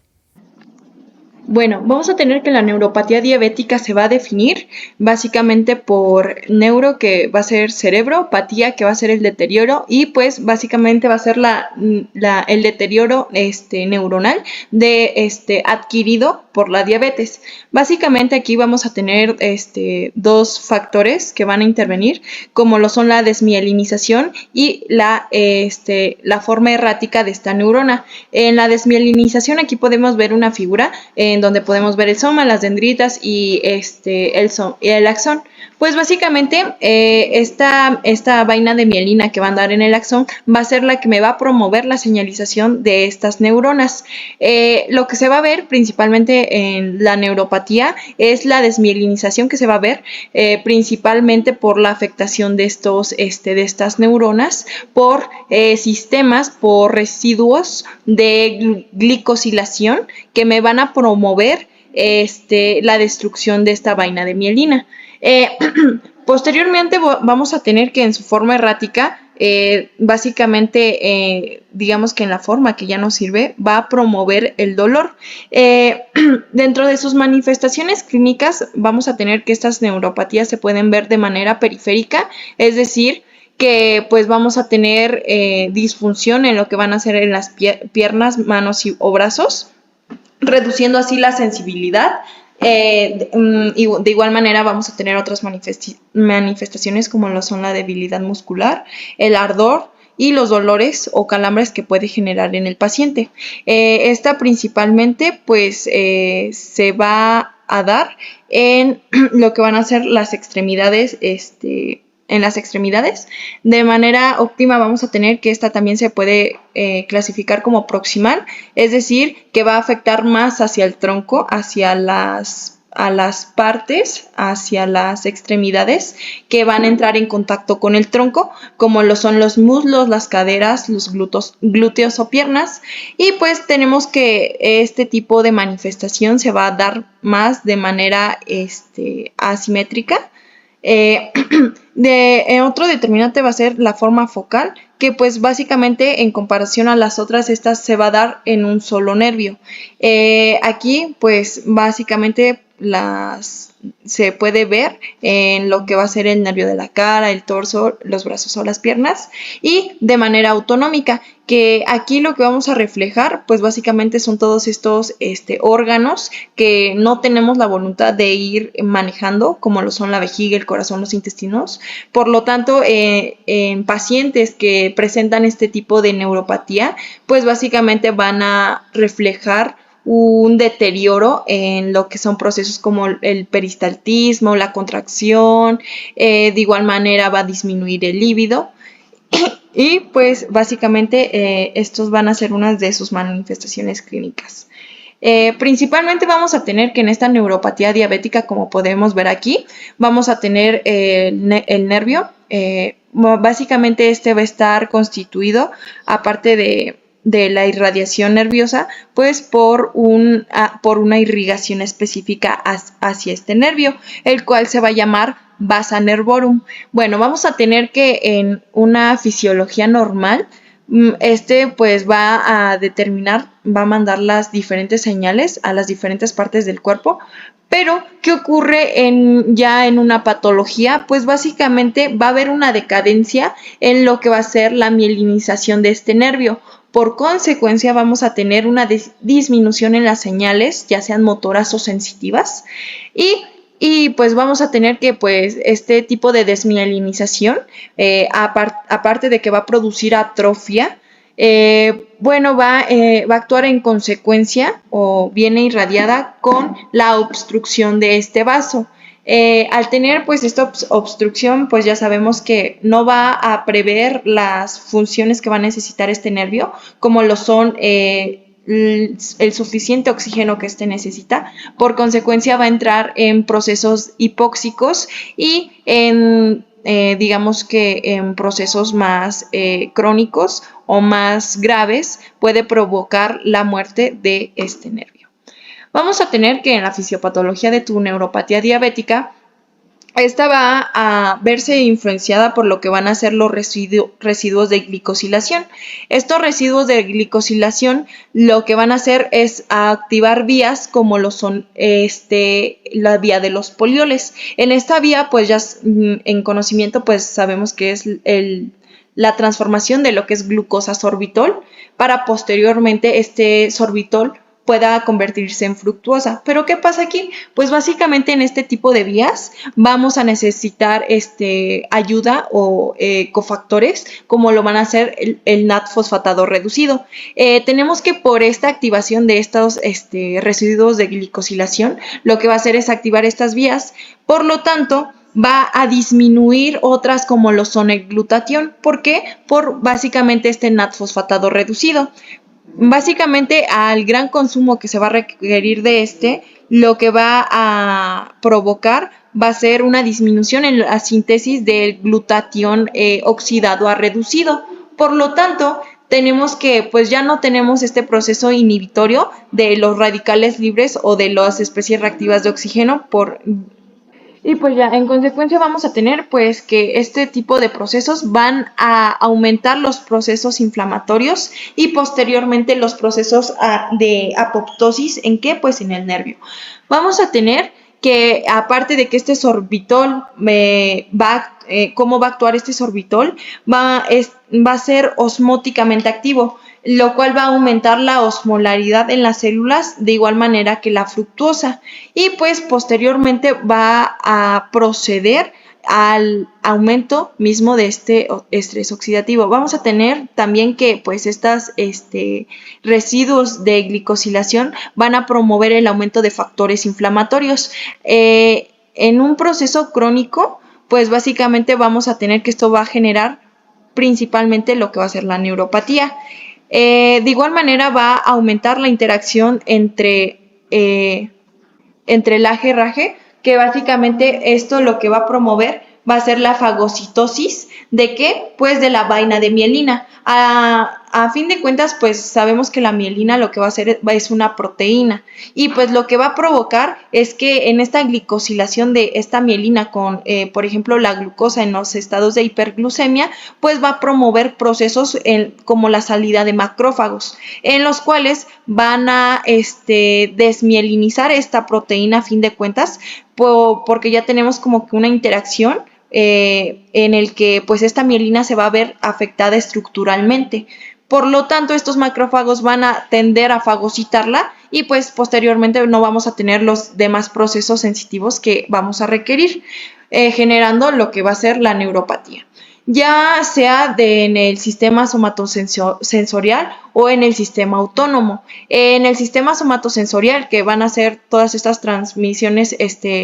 Bueno, vamos a tener que la neuropatía diabética se va a definir básicamente por neuro, que va a ser cerebro, patía, que va a ser el deterioro, y pues básicamente va a ser el deterioro neuronal adquirido por la diabetes. Básicamente aquí vamos a tener dos factores que van a intervenir, como lo son la desmielinización y la forma errática de esta neurona. En la desmielinización aquí podemos ver una figura en donde podemos ver el soma, las dendritas y el axón. Pues básicamente esta vaina de mielina que va a andar en el axón va a ser la que me va a promover la señalización de estas neuronas. Lo que se va a ver principalmente en la neuropatía es la desmielinización que se va a ver principalmente por la afectación de estas neuronas por sistemas, por residuos de glicosilación que me van a promover la destrucción de esta vaina de mielina. Posteriormente vamos a tener que en su forma errática, básicamente, digamos que en la forma que ya nos sirve, va a promover el dolor. Dentro de sus manifestaciones clínicas vamos a tener que estas neuropatías se pueden ver de manera periférica, es decir, que pues vamos a tener disfunción en lo que van a ser en las piernas, manos o brazos, reduciendo así la sensibilidad. Y de igual manera vamos a tener otras manifestaciones como lo son la debilidad muscular, el ardor y los dolores o calambres que puede generar en el paciente. Esta principalmente pues se va a dar en lo que van a ser las extremidades, en las extremidades. De manera óptima vamos a tener que esta también se puede clasificar como proximal, es decir, que va a afectar más hacia el tronco, hacia las partes, hacia las extremidades que van a entrar en contacto con el tronco, como lo son los muslos, las caderas, los glúteos o piernas. Y pues tenemos que este tipo de manifestación se va a dar más de manera asimétrica. Otro determinante va a ser la forma focal, que pues básicamente en comparación a las otras, esta se va a dar en un solo nervio. Aquí pues básicamente se puede ver en lo que va a ser el nervio de la cara, el torso, los brazos o las piernas, y de manera autonómica, que aquí lo que vamos a reflejar pues básicamente son todos estos órganos que no tenemos la voluntad de ir manejando, como lo son la vejiga, el corazón, los intestinos. Por lo tanto, en pacientes que presentan este tipo de neuropatía, pues básicamente van a reflejar un deterioro en lo que son procesos como el peristaltismo, la contracción, de igual manera va a disminuir el líbido. Y pues básicamente estos van a ser unas de sus manifestaciones clínicas. Principalmente vamos a tener que en esta neuropatía diabética, como podemos ver aquí, vamos a tener el nervio. Básicamente este va a estar constituido, aparte de la irradiación nerviosa, pues por una irrigación específica hacia este nervio, el cual se va a llamar vasa nervorum. Bueno, vamos a tener que en una fisiología normal, pues va a determinar, va a mandar las diferentes señales a las diferentes partes del cuerpo. Pero, ¿qué ocurre ya en una patología? Pues básicamente va a haber una decadencia en lo que va a ser la mielinización de este nervio. Por consecuencia, vamos a tener una disminución en las señales, ya sean motoras o sensitivas, y pues vamos a tener que pues este tipo de desmielinización, aparte de que va a producir atrofia, va a actuar en consecuencia o viene irradiada con la obstrucción de este vaso. Al tener pues esta obstrucción, pues ya sabemos que no va a prever las funciones que va a necesitar este nervio, como lo son el suficiente oxígeno que éste necesita. Por consecuencia va a entrar en procesos hipóxicos y en digamos que en procesos más crónicos o más graves puede provocar la muerte de este nervio. Vamos a tener que en la fisiopatología de tu neuropatía diabética, esta va a verse influenciada por lo que van a ser los residuos de glicosilación. Estos residuos de glicosilación lo que van a hacer es activar vías como lo son la vía de los polioles. En esta vía, pues ya en conocimiento, pues sabemos que es la transformación de lo que es glucosa a sorbitol para posteriormente este sorbitol pueda convertirse en fructuosa. ¿Pero qué pasa aquí? Pues básicamente en este tipo de vías vamos a necesitar ayuda o cofactores como lo van a hacer el NAT fosfatado reducido. Tenemos que por esta activación de estos residuos de glicosilación, lo que va a hacer es activar estas vías. Por lo tanto, va a disminuir otras como lo son el glutatión. ¿Por qué? Por básicamente este NAT fosfatado reducido. Básicamente al gran consumo que se va a requerir de lo que va a provocar va a ser una disminución en la síntesis del glutatión oxidado a reducido. Por lo tanto, tenemos que, pues ya no tenemos este proceso inhibitorio de los radicales libres o de las especies reactivas de oxígeno y pues ya, en consecuencia vamos a tener pues que este tipo de procesos van a aumentar los procesos inflamatorios y posteriormente los procesos de apoptosis. ¿En qué? Pues en el nervio. Vamos a tener que aparte de que este sorbitol ¿cómo va a actuar este sorbitol? Va a ser osmóticamente activo, lo cual va a aumentar la osmolaridad en las células de igual manera que la fructuosa y pues posteriormente va a proceder al aumento mismo de este estrés oxidativo. Vamos a tener también que pues estos residuos de glicosilación van a promover el aumento de factores inflamatorios. En un proceso crónico, pues básicamente vamos a tener que esto va a generar principalmente lo que va a ser la neuropatía. De igual manera va a aumentar la interacción entre el AG-RAGE, que básicamente esto lo que va a promover va a ser la fagocitosis. ¿De qué? Pues de la vaina de mielina. A fin de cuentas, pues sabemos que la mielina lo que va a hacer es una proteína y pues lo que va a provocar es que en esta glicosilación de esta mielina con, por ejemplo, la glucosa en los estados de hiperglucemia, pues va a promover procesos como la salida de macrófagos, en los cuales van a desmielinizar esta proteína a fin de cuentas, porque ya tenemos como que una interacción en el que pues esta mielina se va a ver afectada estructuralmente. Por lo tanto, estos macrófagos van a tender a fagocitarla y pues posteriormente no vamos a tener los demás procesos sensitivos que vamos a requerir, generando lo que va a ser la neuropatía, ya sea en el sistema somatosensorial o en el sistema autónomo. En el sistema somatosensorial, que van a ser todas estas transmisiones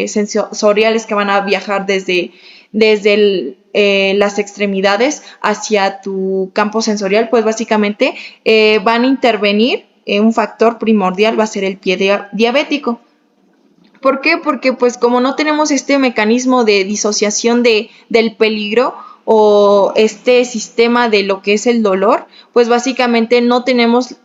sensoriales que van a viajar desde las extremidades hacia tu campo sensorial, pues básicamente van a intervenir un factor primordial, va a ser el pie diabético. ¿Por qué? Porque pues como no tenemos este mecanismo de disociación del peligro o este sistema de lo que es el dolor, pues básicamente no tenemos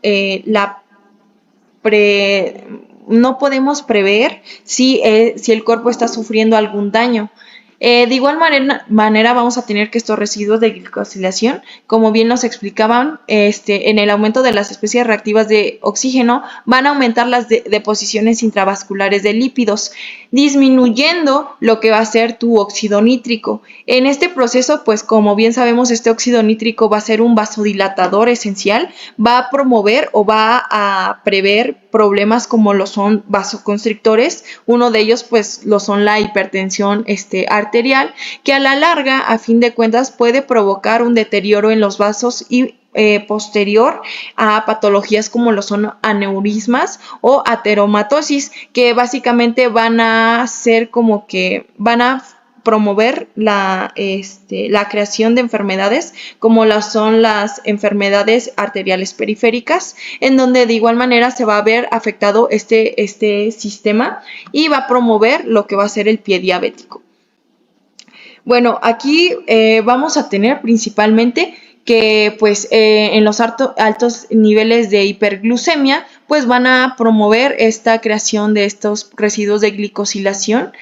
no podemos prever si el cuerpo está sufriendo algún daño. De igual manera vamos a tener que estos residuos de glicosilación, como bien nos explicaban, en el aumento de las especies reactivas de oxígeno, van a aumentar las deposiciones intravasculares de lípidos, disminuyendo lo que va a ser tu óxido nítrico. En este proceso, pues como bien sabemos, este óxido nítrico va a ser un vasodilatador esencial, va a promover o va a prever problemas como lo son vasoconstrictores. Uno de ellos pues lo son la hipertensión arterial, que a la larga, a fin de cuentas, puede provocar un deterioro en los vasos y posterior a patologías como lo son aneurismas o ateromatosis, que básicamente van a ser como que van a promover la creación de enfermedades como son las enfermedades arteriales periféricas, en donde de igual manera se va a ver afectado este sistema y va a promover lo que va a ser el pie diabético. Bueno, aquí vamos a tener principalmente que pues en los altos niveles de hiperglucemia pues van a promover esta creación de estos residuos de glicosilación.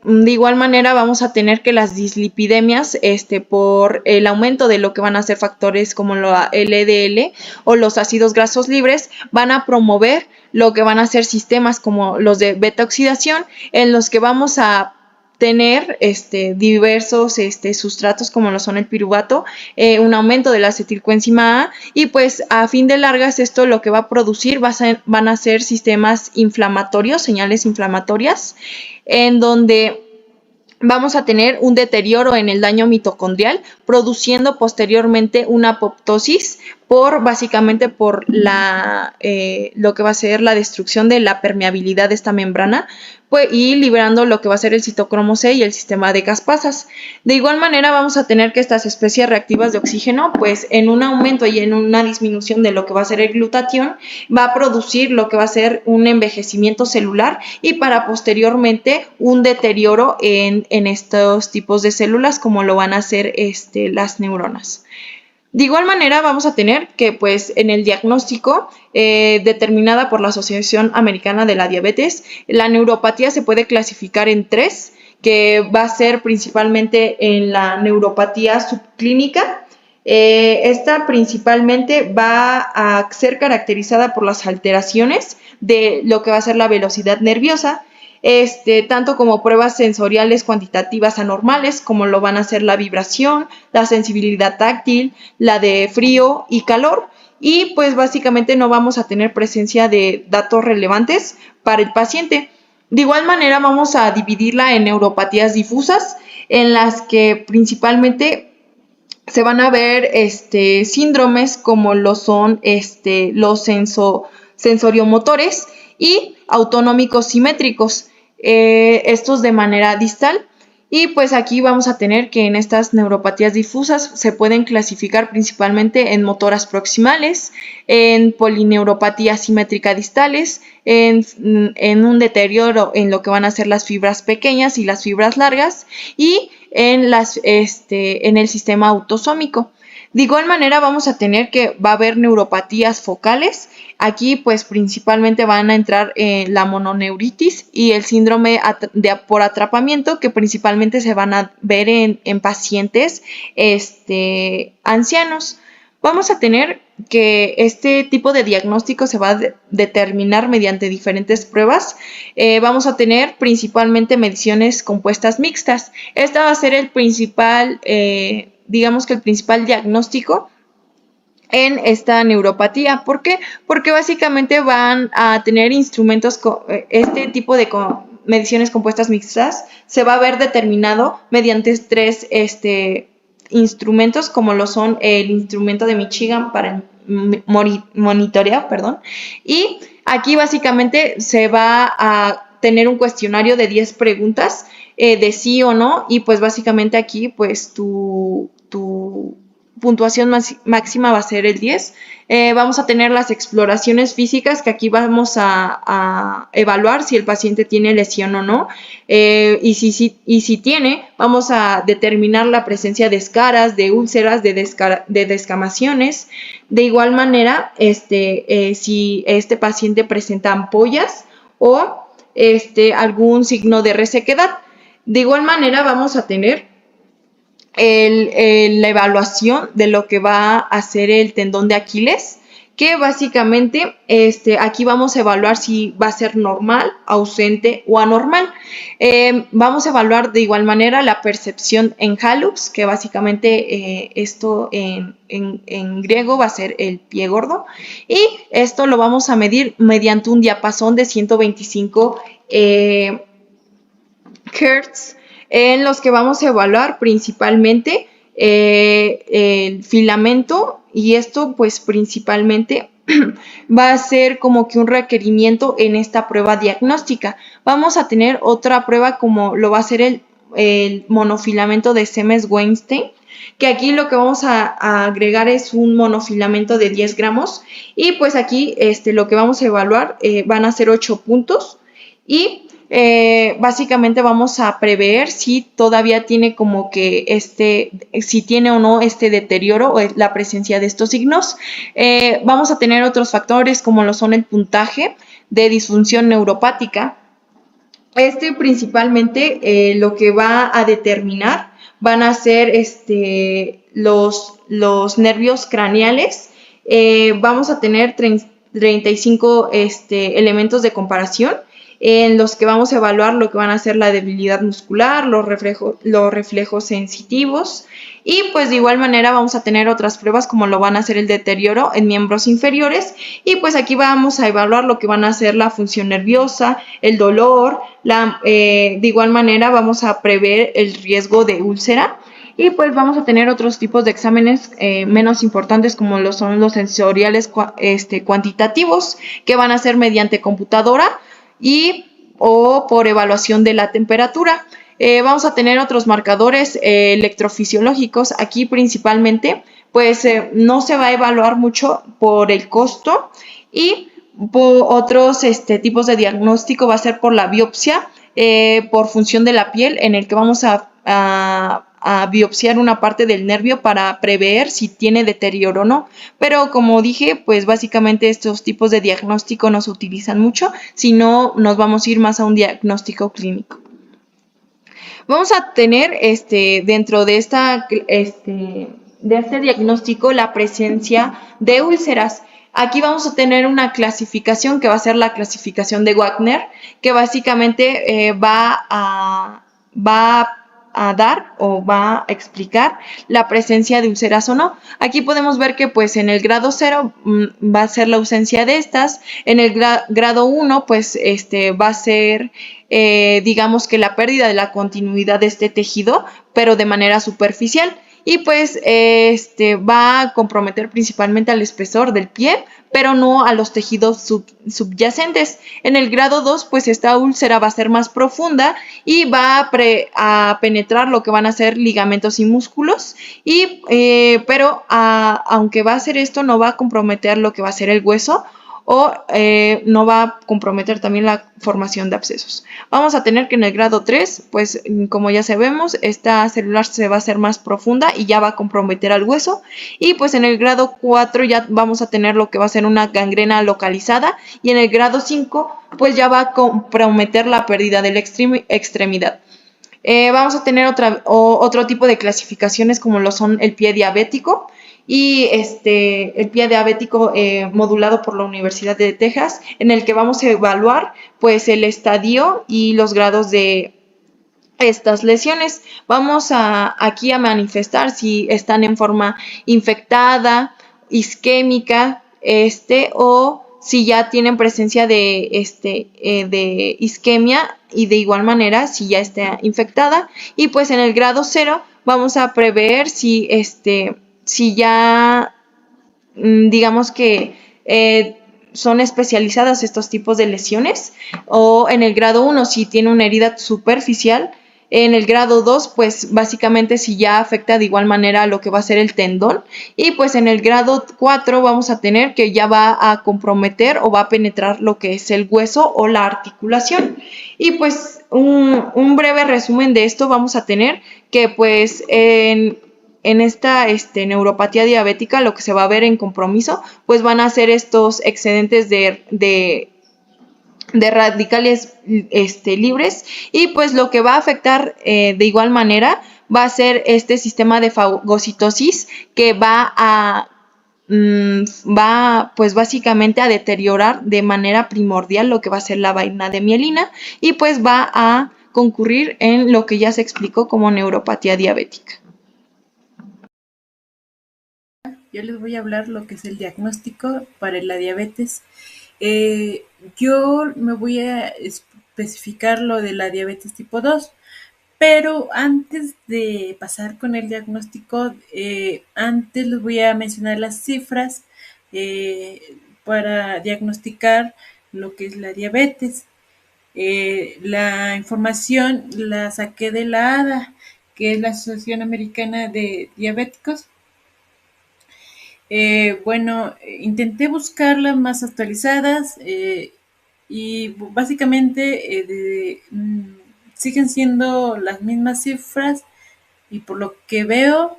De igual manera vamos a tener que las dislipidemias por el aumento de lo que van a ser factores como la LDL o los ácidos grasos libres van a promover lo que van a ser sistemas como los de beta oxidación, en los que vamos a tener diversos sustratos como lo son el piruvato, un aumento de la acetilcoenzima A, y pues a fin de largas esto lo que va a producir van a ser sistemas inflamatorios, señales inflamatorias, en donde vamos a tener un deterioro en el daño mitocondrial, produciendo posteriormente una apoptosis básicamente por lo que va a ser la destrucción de la permeabilidad de esta membrana, pues, y liberando lo que va a ser el citocromo C y el sistema de caspasas. De igual manera vamos a tener que estas especies reactivas de oxígeno, pues en un aumento y en una disminución de lo que va a ser el glutatión, va a producir lo que va a ser un envejecimiento celular y para posteriormente un deterioro en estos tipos de células como lo van a hacer las neuronas. De igual manera vamos a tener que pues en el diagnóstico determinada por la Asociación Americana de la Diabetes, la neuropatía se puede clasificar en 3, que va a ser principalmente en la neuropatía subclínica. Esta principalmente va a ser caracterizada por las alteraciones de lo que va a ser la velocidad nerviosa, tanto como pruebas sensoriales cuantitativas anormales, como lo van a ser la vibración, la sensibilidad táctil, la de frío y calor, y pues básicamente no vamos a tener presencia de datos relevantes para el paciente. De igual manera vamos a dividirla en neuropatías difusas, en las que principalmente se van a ver síndromes como lo son los sensoriomotores y autonómicos simétricos, estos de manera distal. Y pues aquí vamos a tener que en estas neuropatías difusas se pueden clasificar principalmente en motoras proximales, en polineuropatía simétrica distales, en un deterioro en lo que van a ser las fibras pequeñas y las fibras largas, y en el sistema autosómico. De igual manera vamos a tener que va a haber neuropatías focales. Aquí pues principalmente van a entrar la mononeuritis y el síndrome por atrapamiento, que principalmente se van a ver en pacientes ancianos. Vamos a tener que este tipo de diagnóstico se va a determinar mediante diferentes pruebas. Vamos a tener principalmente mediciones compuestas mixtas. Esta va a ser el principal, digamos que el principal diagnóstico en esta neuropatía. ¿Por qué? Porque básicamente van a tener instrumentos, este tipo de mediciones compuestas mixtas se va a ver determinado mediante 3 instrumentos, como lo son el instrumento de Michigan para monitorear, y aquí básicamente se va a tener un cuestionario de 10 preguntas de sí o no, y pues básicamente aquí pues tu puntuación máxima va a ser el 10. Vamos a tener las exploraciones físicas, que aquí vamos a evaluar si el paciente tiene lesión o no, y si tiene, vamos a determinar la presencia de escaras, de úlceras, de descamaciones. De igual manera, si este paciente presenta ampollas o algún signo de resequedad. De igual manera vamos a tener la evaluación de lo que va a ser el tendón de Aquiles, que básicamente aquí vamos a evaluar si va a ser normal, ausente o anormal. Vamos a evaluar de igual manera la percepción en hallux, que básicamente esto en griego va a ser el pie gordo, y esto lo vamos a medir mediante un diapasón de 125 Hz, en los que vamos a evaluar principalmente el filamento y esto pues principalmente va a ser como que un requerimiento en esta prueba diagnóstica. Vamos a tener otra prueba como lo va a ser el monofilamento de Siemens-Weinstein, que aquí lo que vamos a agregar es un monofilamento de 10 gramos y pues aquí lo que vamos a evaluar van a ser 8 puntos y básicamente vamos a prever si todavía tiene como que si tiene o no este deterioro o la presencia de estos signos. Vamos a tener otros factores como lo son el puntaje de disfunción neuropática. Principalmente lo que va a determinar van a ser los nervios craneales. Vamos a tener 35 elementos de comparación en los que vamos a evaluar lo que van a ser la debilidad muscular, los reflejos sensitivos y pues de igual manera vamos a tener otras pruebas como lo van a ser el deterioro en miembros inferiores y pues aquí vamos a evaluar lo que van a ser la función nerviosa, el dolor, de igual manera vamos a prever el riesgo de úlcera y pues vamos a tener otros tipos de exámenes menos importantes como lo son los sensoriales cuantitativos que van a ser mediante computadora o por evaluación de la temperatura. Vamos a tener otros marcadores electrofisiológicos. Aquí principalmente pues no se va a evaluar mucho por el costo y por otros tipos de diagnóstico va a ser por la biopsia, por función de la piel, en el que vamos a biopsiar una parte del nervio para prever si tiene deterioro o no. Pero como dije, pues básicamente estos tipos de diagnóstico no se utilizan mucho, sino nos vamos a ir más a un diagnóstico clínico. Vamos a tener dentro de este diagnóstico la presencia de úlceras. Aquí vamos a tener una clasificación que va a ser la clasificación de Wagner, que básicamente va a dar o va a explicar la presencia de úlceras o no. Aquí podemos ver que pues en el grado 0 va a ser la ausencia de estas, en el grado 1 pues va a ser digamos que la pérdida de la continuidad de este tejido, pero de manera superficial. Y pues va a comprometer principalmente al espesor del pie, pero no a los tejidos subyacentes. En el grado 2, pues esta úlcera va a ser más profunda y va a penetrar lo que van a ser ligamentos y músculos, pero aunque va a hacer esto, no va a comprometer lo que va a ser el hueso o no va a comprometer también la formación de abscesos. Vamos a tener que en el grado 3, pues como ya sabemos, esta celular se va a hacer más profunda y ya va a comprometer al hueso. Y pues en el grado 4 ya vamos a tener lo que va a ser una gangrena localizada. Y en el grado 5, pues ya va a comprometer la pérdida de la extremidad. Vamos a tener otro tipo de clasificaciones como lo son el pie diabético y el pie diabético modulado por la Universidad de Texas, en el que vamos a evaluar pues el estadio y los grados de estas lesiones. Vamos aquí a manifestar si están en forma infectada, isquémica, o si ya tienen presencia de isquemia y de igual manera si ya está infectada. Y pues en el grado 0 vamos a prever si ya digamos que son especializadas estos tipos de lesiones, o en el grado 1 si tiene una herida superficial. En el grado 2, pues básicamente si ya afecta de igual manera a lo que va a ser el tendón. Y pues en el grado 4 vamos a tener que ya va a comprometer o va a penetrar lo que es el hueso o la articulación. Y pues un breve resumen de esto vamos a tener que pues en esta neuropatía diabética lo que se va a ver en compromiso pues van a ser estos excedentes de radicales libres y pues lo que va a afectar de igual manera va a ser este sistema de fagocitosis que va pues básicamente a deteriorar de manera primordial lo que va a ser la vaina de mielina y pues va a concurrir en lo que ya se explicó como neuropatía diabética. Yo les voy a hablar lo que es el diagnóstico para la diabetes. Yo me voy a especificar lo de la diabetes tipo 2, Pero antes de pasar con el diagnóstico, antes les voy a mencionar las cifras para diagnosticar lo que es la diabetes. La información la saqué de la ADA, que es la Asociación Americana de Diabéticos. Bueno, intenté buscarlas más actualizadas y básicamente siguen siendo las mismas cifras y por lo que veo,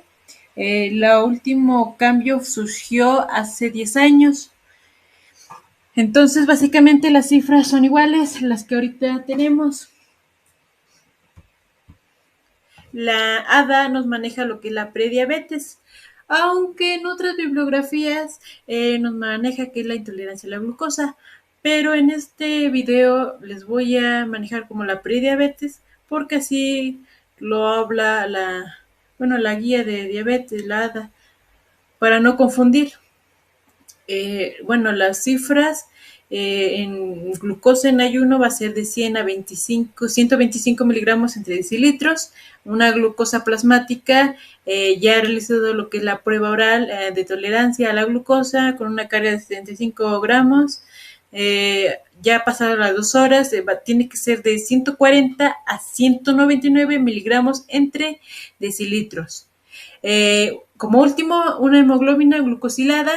el último cambio surgió hace 10 años. Entonces, básicamente las cifras son iguales, las que ahorita tenemos. La ADA nos maneja lo que es la prediabetes, aunque en otras bibliografías nos maneja que es la intolerancia a la glucosa, pero en este video les voy a manejar como la prediabetes, porque así lo habla la guía de diabetes, la ADA, para no confundir. Las cifras en glucosa en ayuno va a ser de 100 a 125 miligramos entre decilitros. Una glucosa plasmática, ya ha realizado lo que es la prueba oral de tolerancia a la glucosa con una carga de 75 gramos. Ya ha pasado las 2 horas, tiene que ser de 140 a 199 miligramos entre decilitros. Como último, una hemoglobina glucosilada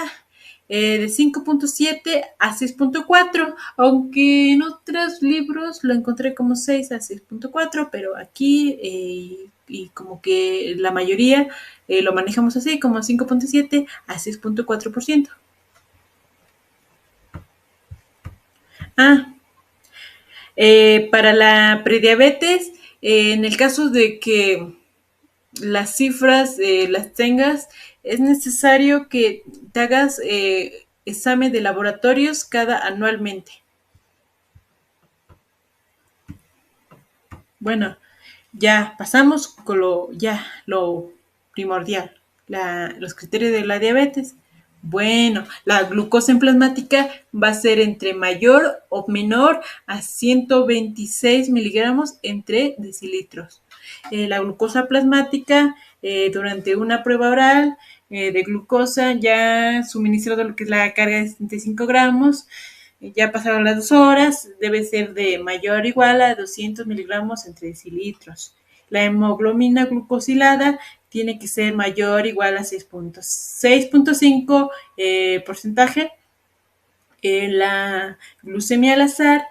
de 5.7 a 6.4, aunque en otros libros lo encontré como 6 a 6.4, pero aquí y como que la mayoría lo manejamos así, como 5.7 a 6.4%. Para la prediabetes, en el caso de que las cifras las tengas, es necesario que te hagas examen de laboratorios anualmente. Bueno, ya pasamos con lo primordial, los criterios de la diabetes. Bueno, la glucosa en plasmática va a ser entre mayor o menor a 126 miligramos entre decilitros. La glucosa plasmática durante una prueba oral de glucosa ya suministrado lo que es la carga de 75 gramos, ya pasaron las 2 horas, debe ser de mayor o igual a 200 miligramos entre decilitros. La hemoglobina glucosilada tiene que ser mayor o igual a 6.5 porcentaje. La glucemia al azar,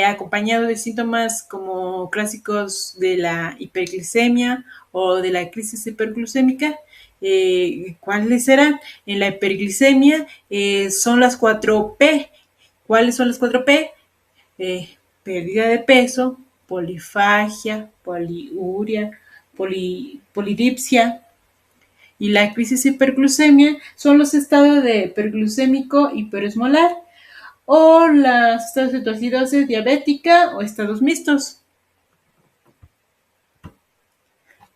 acompañado de síntomas como clásicos de la hiperglicemia o de la crisis hiperglucémica. ¿Cuáles serán? En la hiperglicemia son las 4P. ¿Cuáles son las 4P? Pérdida de peso, polifagia, poliuria, polidipsia. Y la crisis hiperglucemia son los estados de hiperglucémico hiperosmolar o los estados de cetoacidosis diabética o estados mixtos.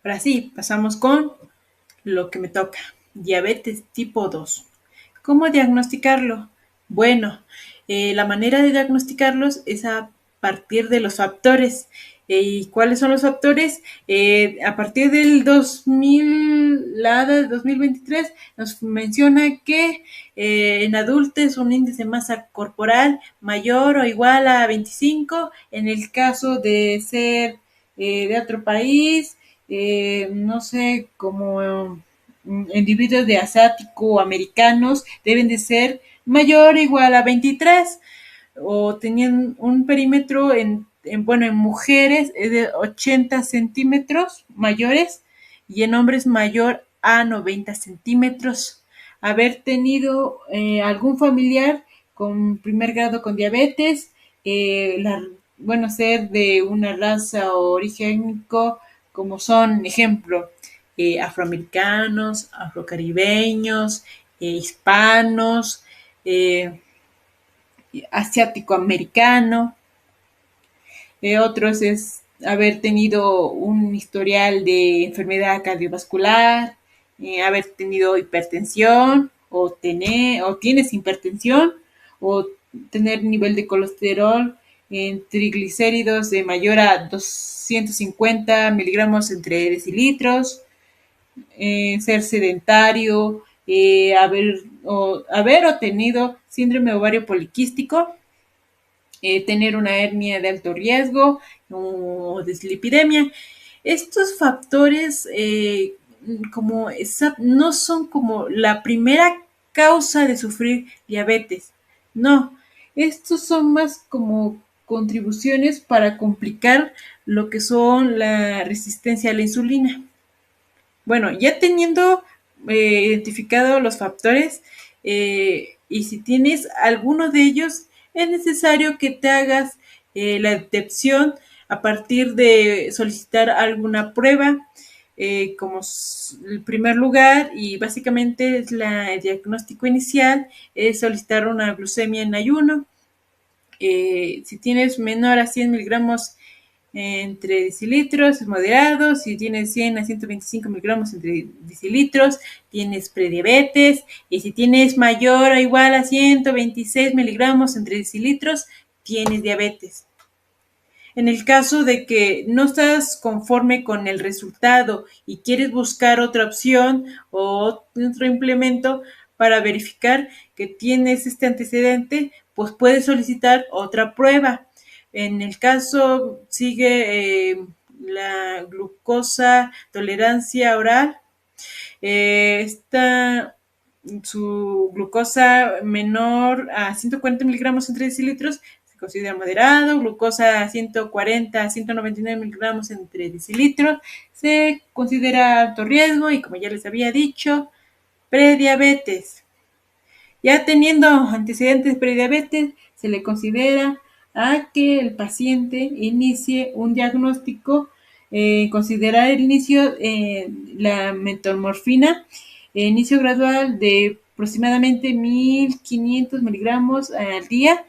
Ahora sí, pasamos con lo que me toca, diabetes tipo 2. ¿Cómo diagnosticarlo? Bueno, la manera de diagnosticarlos es a partir de los factores. ¿Y cuáles son los factores? A partir del 2023 nos menciona que en adultos un índice de masa corporal mayor o igual a 25, en el caso de ser de otro país, no sé, como individuos de asiático o americanos deben de ser mayor o igual a 23 o tenían un perímetro en mujeres es de 80 centímetros mayores y en hombres mayor a 90 centímetros. Haber tenido algún familiar con primer grado con diabetes, ser de una raza o origen étnico como son, ejemplo, afroamericanos, afrocaribeños, hispanos, asiático-americano. Otros es haber tenido un historial de enfermedad cardiovascular, haber tenido hipertensión o tienes hipertensión o tener nivel de colesterol en triglicéridos de mayor a 250 miligramos entre decilitros, ser sedentario, haber o tenido síndrome ovario poliquístico, tener una hernia de alto riesgo o dislipidemia. Estos factores no son como la primera causa de sufrir diabetes. No, estos son más como contribuciones para complicar lo que son la resistencia a la insulina. Bueno, ya teniendo identificado los factores y si tienes alguno de ellos, es necesario que te hagas la detección a partir de solicitar alguna prueba como el primer lugar y básicamente es el diagnóstico inicial, es solicitar una glucemia en ayuno. Si tienes menor a 100 miligramos entre decilitros, es moderado. Si tienes 100 a 125 miligramos entre decilitros, tienes prediabetes. Y si tienes mayor o igual a 126 miligramos entre decilitros, tienes diabetes. En el caso de que no estás conforme con el resultado y quieres buscar otra opción o otro implemento para verificar que tienes este antecedente, pues puedes solicitar otra prueba. En el caso sigue la glucosa tolerancia oral. Su glucosa menor a 140 miligramos entre decilitros se considera moderado, glucosa a 140 a 199 miligramos entre decilitros se considera alto riesgo y como ya les había dicho, prediabetes. Ya teniendo antecedentes de prediabetes, se le considera a que el paciente inicie un diagnóstico, considerar el inicio la metformina, inicio gradual de aproximadamente 1500 miligramos al día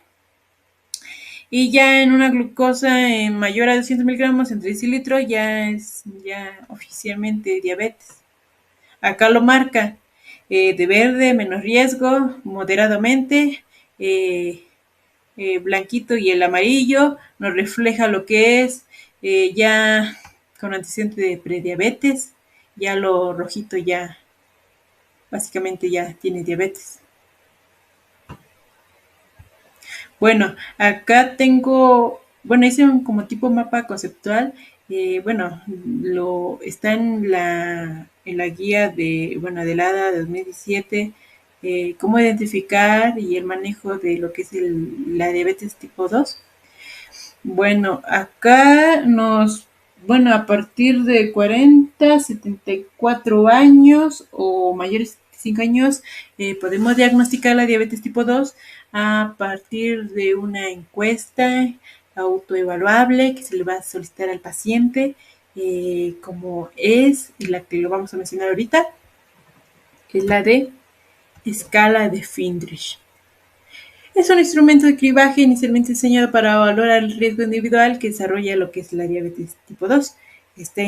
y ya en una glucosa mayor a 200 miligramos entre decilitros ya es oficialmente diabetes. Acá lo marca de verde, menos riesgo, moderadamente, blanquito y el amarillo nos refleja lo que es ya con antecedente de prediabetes, ya lo rojito ya básicamente ya tiene diabetes. Bueno, acá tengo, hice un como tipo mapa conceptual, está en la guía del ADA de 2017, cómo identificar y el manejo de lo que es la diabetes tipo 2. Bueno, acá a partir de 40, 74 años o mayores de 5 años, podemos diagnosticar la diabetes tipo 2 a partir de una encuesta autoevaluable que se le va a solicitar al paciente, como es, y la que lo vamos a mencionar ahorita, es la de escala de Friedrich. Es un instrumento de cribaje inicialmente diseñado para valorar el riesgo individual que desarrolla lo que es la diabetes tipo 2. Esta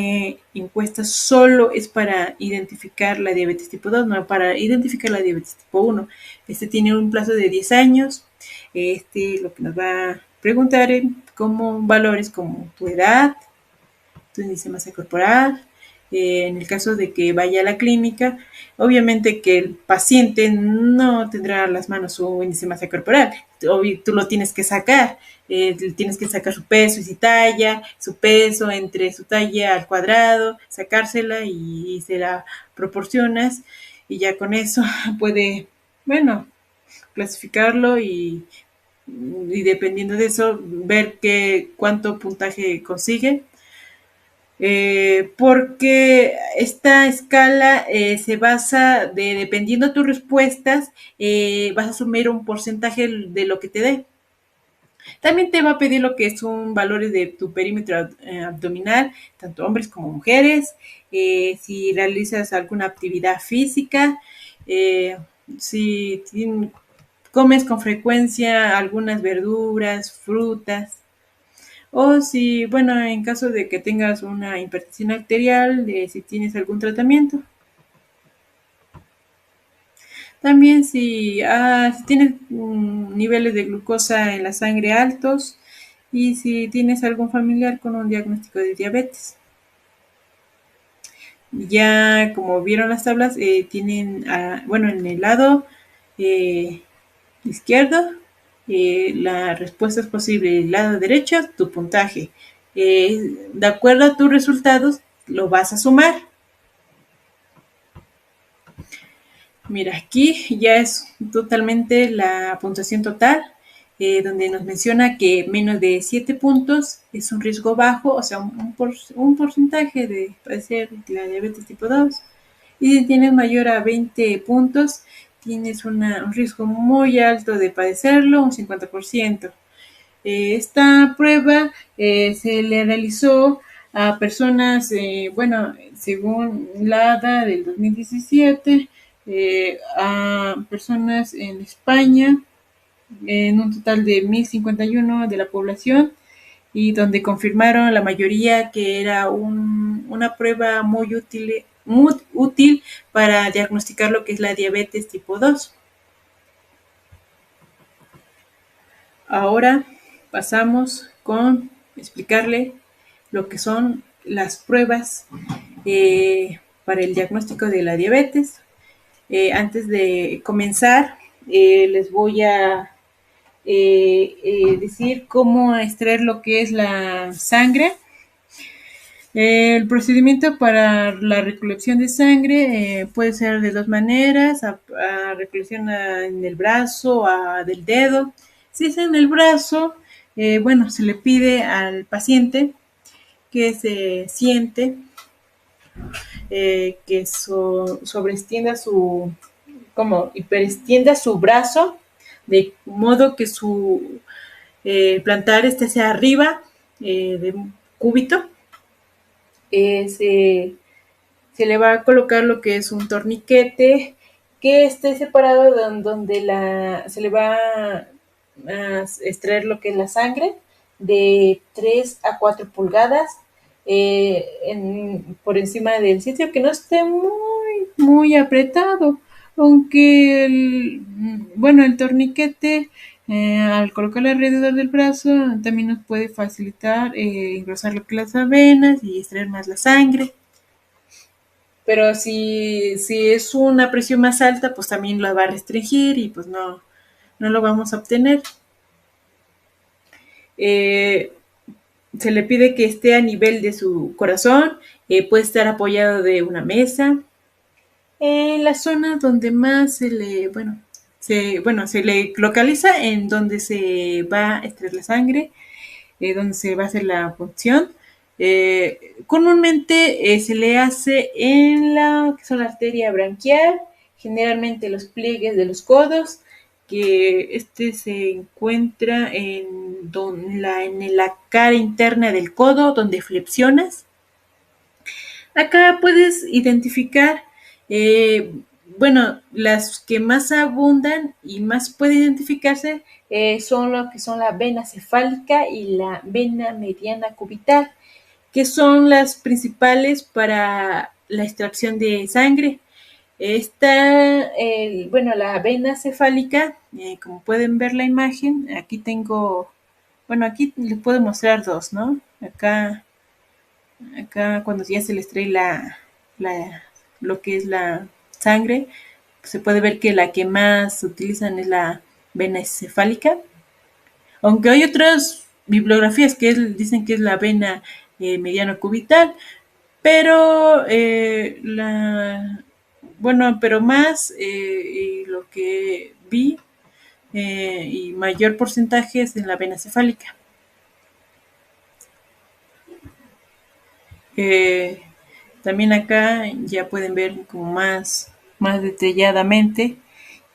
encuesta solo es para identificar la diabetes tipo 2, no para identificar la diabetes tipo 1. Tiene un plazo de 10 años. Lo que nos va a preguntar como valores como tu edad, tu índice de masa corporal. En el caso de que vaya a la clínica, obviamente que el paciente no tendrá a las manos su índice de masa corporal, tú lo tienes que sacar, tienes que sacar su peso y su talla, su peso entre su talla al cuadrado, sacársela y se la proporcionas y ya con eso puede, clasificarlo y dependiendo de eso ver cuánto puntaje consigue. Porque esta escala se basa dependiendo de tus respuestas, vas a asumir un porcentaje de lo que te dé. También te va a pedir lo que son valores de tu perímetro abdominal, tanto hombres como mujeres, si realizas alguna actividad física, si comes con frecuencia algunas verduras, frutas, o si, en caso de que tengas una hipertensión arterial, si tienes algún tratamiento. También si tienes niveles de glucosa en la sangre altos y si tienes algún familiar con un diagnóstico de diabetes. Ya como vieron las tablas, tienen, bueno, en el lado eh, izquierdo, la respuesta es posible. El lado derecho, tu puntaje. De acuerdo a tus resultados, lo vas a sumar. Mira, aquí ya es totalmente la puntuación total, donde nos menciona que menos de 7 puntos es un riesgo bajo, o sea, un porcentaje de padecer la diabetes tipo 2. Y si tienes mayor a 20 puntos, tienes un riesgo muy alto de padecerlo, un 50%. Esta prueba se le realizó a personas, bueno, según la ADA del 2017, a personas en España, en un total de 1.051 de la población, y donde confirmaron la mayoría que era una prueba muy útil para diagnosticar lo que es la diabetes tipo 2. Ahora pasamos con explicarle lo que son las pruebas para el diagnóstico de la diabetes. Antes de comenzar, les voy a decir cómo extraer lo que es la sangre. El procedimiento para la recolección de sangre puede ser de dos maneras: a recolección en el brazo, del dedo. Si es en el brazo, bueno, se le pide al paciente que se siente, que sobreextienda como hiperextienda su brazo, de modo que su plantar esté hacia arriba de un cúbito. Se le va a colocar lo que es un torniquete que esté separado donde se le va a extraer lo que es la sangre, de 3 a 4 pulgadas por encima del sitio, que no esté muy apretado, aunque el torniquete al colocarlo alrededor del brazo también nos puede facilitar engrosar lo que las venas y extraer más la sangre. Pero si es una presión más alta, pues también la va a restringir y pues no lo vamos a obtener. Se le pide que esté a nivel de su corazón, puede estar apoyado de una mesa. En la zona donde más se le localiza, en donde se va a extraer la sangre, donde se va a hacer la punción. Comúnmente se le hace en la arteria branquial, generalmente los pliegues de los codos, que se encuentra en la cara interna del codo, donde flexionas. Acá puedes identificar, las que más abundan y más puede identificarse son lo que son la vena cefálica y la vena mediana cubital, que son las principales para la extracción de sangre. La vena cefálica, como pueden ver la imagen, aquí aquí les puedo mostrar dos, ¿no? Acá cuando ya se les trae lo que es la sangre, se puede ver que la que más utilizan es la vena cefálica, aunque hay otras bibliografías que dicen que es la vena mediana cubital, pero pero más lo que vi y mayor porcentaje es en la vena cefálica. También acá ya pueden ver como más detalladamente,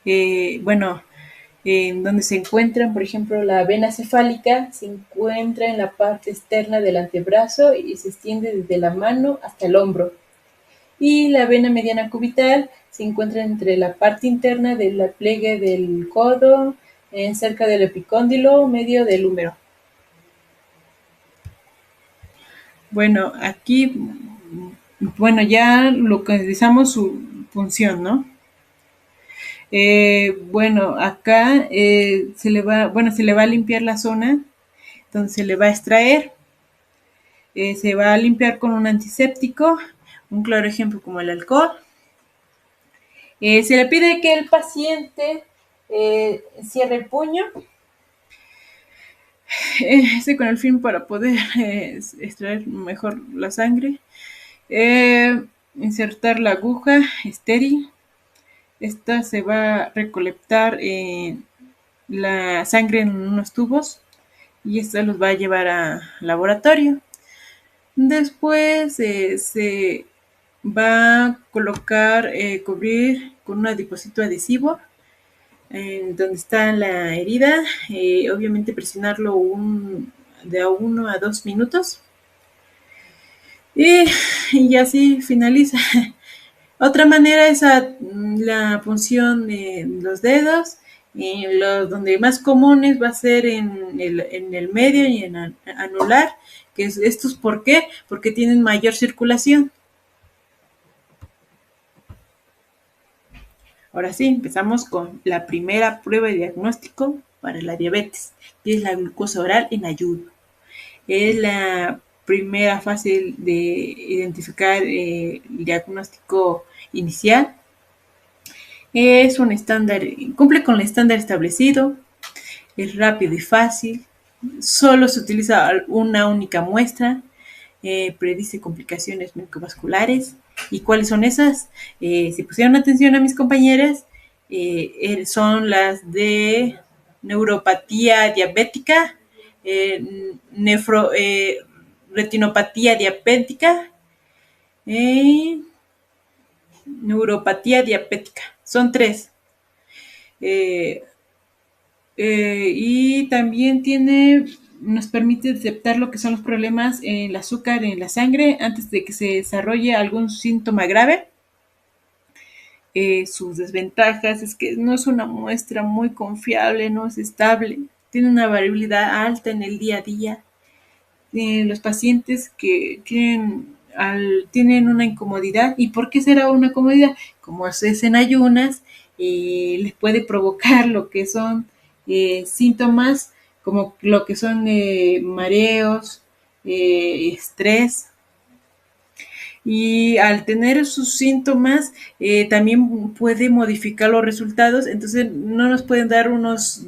en donde se encuentran, por ejemplo, la vena cefálica se encuentra en la parte externa del antebrazo y se extiende desde la mano hasta el hombro. Y la vena mediana cubital se encuentra entre la parte interna de la pliegue del codo, cerca del epicóndilo medio del húmero. Bueno, aquí, ya localizamos su función, ¿no? Acá se le va a limpiar la zona donde se le va a extraer. Se va a limpiar con un antiséptico, un claro ejemplo como el alcohol. Se le pide que el paciente cierre el puño, con el fin para poder extraer mejor la sangre. Insertar la aguja estéril. Esta se va a recolectar la sangre en unos tubos y esta los va a llevar al laboratorio. Después se va a colocar, cubrir con un adipocito adhesivo donde está la herida, obviamente presionarlo de a 1 a 2 minutos y así finaliza. Otra manera es la punción de los dedos, donde más comunes va a ser en el medio y en anular, que estos ¿por qué? Porque tienen mayor circulación. Ahora sí, empezamos con la primera prueba de diagnóstico para la diabetes, que es la glucosa oral en ayuno. Es la primera fase de identificar el diagnóstico inicial. Es un estándar, cumple con el estándar establecido, es rápido y fácil, solo se utiliza una única muestra, predice complicaciones microvasculares. ¿Y cuáles son esas? Si pusieron atención a mis compañeras, son las de neuropatía diabética, retinopatía diabética, neuropatía diabética. Son 3. Y también nos permite detectar lo que son los problemas en el azúcar en la sangre antes de que se desarrolle algún síntoma grave. Sus desventajas es que no es una muestra muy confiable, no es estable, tiene una variabilidad alta en el día a día. Los pacientes que tienen una incomodidad. ¿Y por qué será una incomodidad? Como es en ayunas, les puede provocar lo que son síntomas, como lo que son mareos, estrés. Y al tener sus síntomas, también puede modificar los resultados, entonces no nos pueden dar unas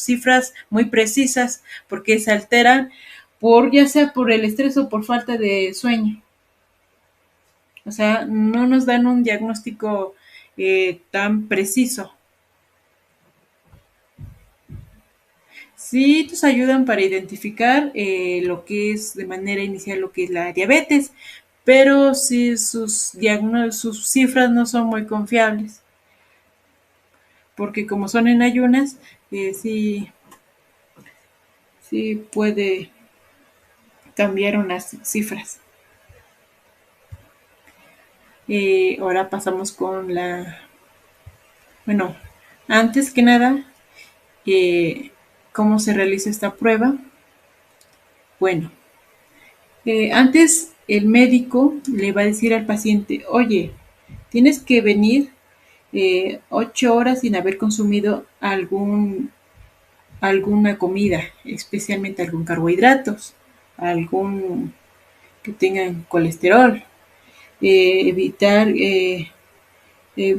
cifras muy precisas, porque se alteran ya sea por el estrés o por falta de sueño. O sea, no nos dan un diagnóstico tan preciso. Sí, nos ayudan para identificar lo que es de manera inicial lo que es la diabetes, pero sí sus cifras no son muy confiables, porque como son en ayunas, sí puede cambiar unas cifras. Ahora pasamos con antes que nada, ¿cómo se realiza esta prueba? Bueno, antes el médico le va a decir al paciente, oye, tienes que venir 8 horas sin haber consumido alguna comida, especialmente algún carbohidratos, algún que tengan colesterol, evitar,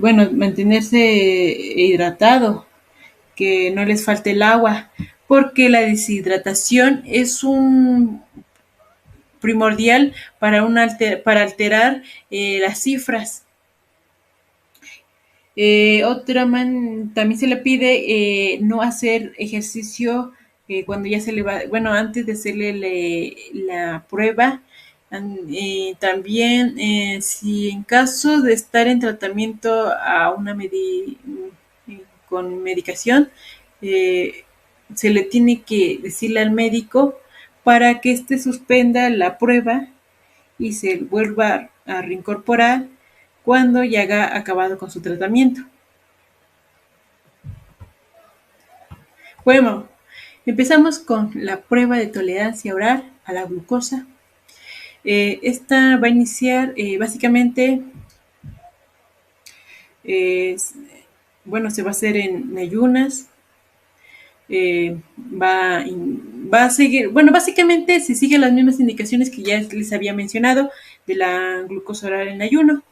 mantenerse hidratado, que no les falte el agua, porque la deshidratación es un primordial para alterar las cifras. También se le pide no hacer ejercicio cuando ya se le va, antes de hacerle la prueba. También si en caso de estar en tratamiento con medicación, se le tiene que decirle al médico para que éste suspenda la prueba y se vuelva a reincorporar cuando ya haya acabado con su tratamiento. Bueno, empezamos con la prueba de tolerancia oral a la glucosa. Esta va a iniciar básicamente, se va a hacer en ayunas. va a seguir, bueno, básicamente se siguen las mismas indicaciones que ya les había mencionado de la glucosa oral en ayuno.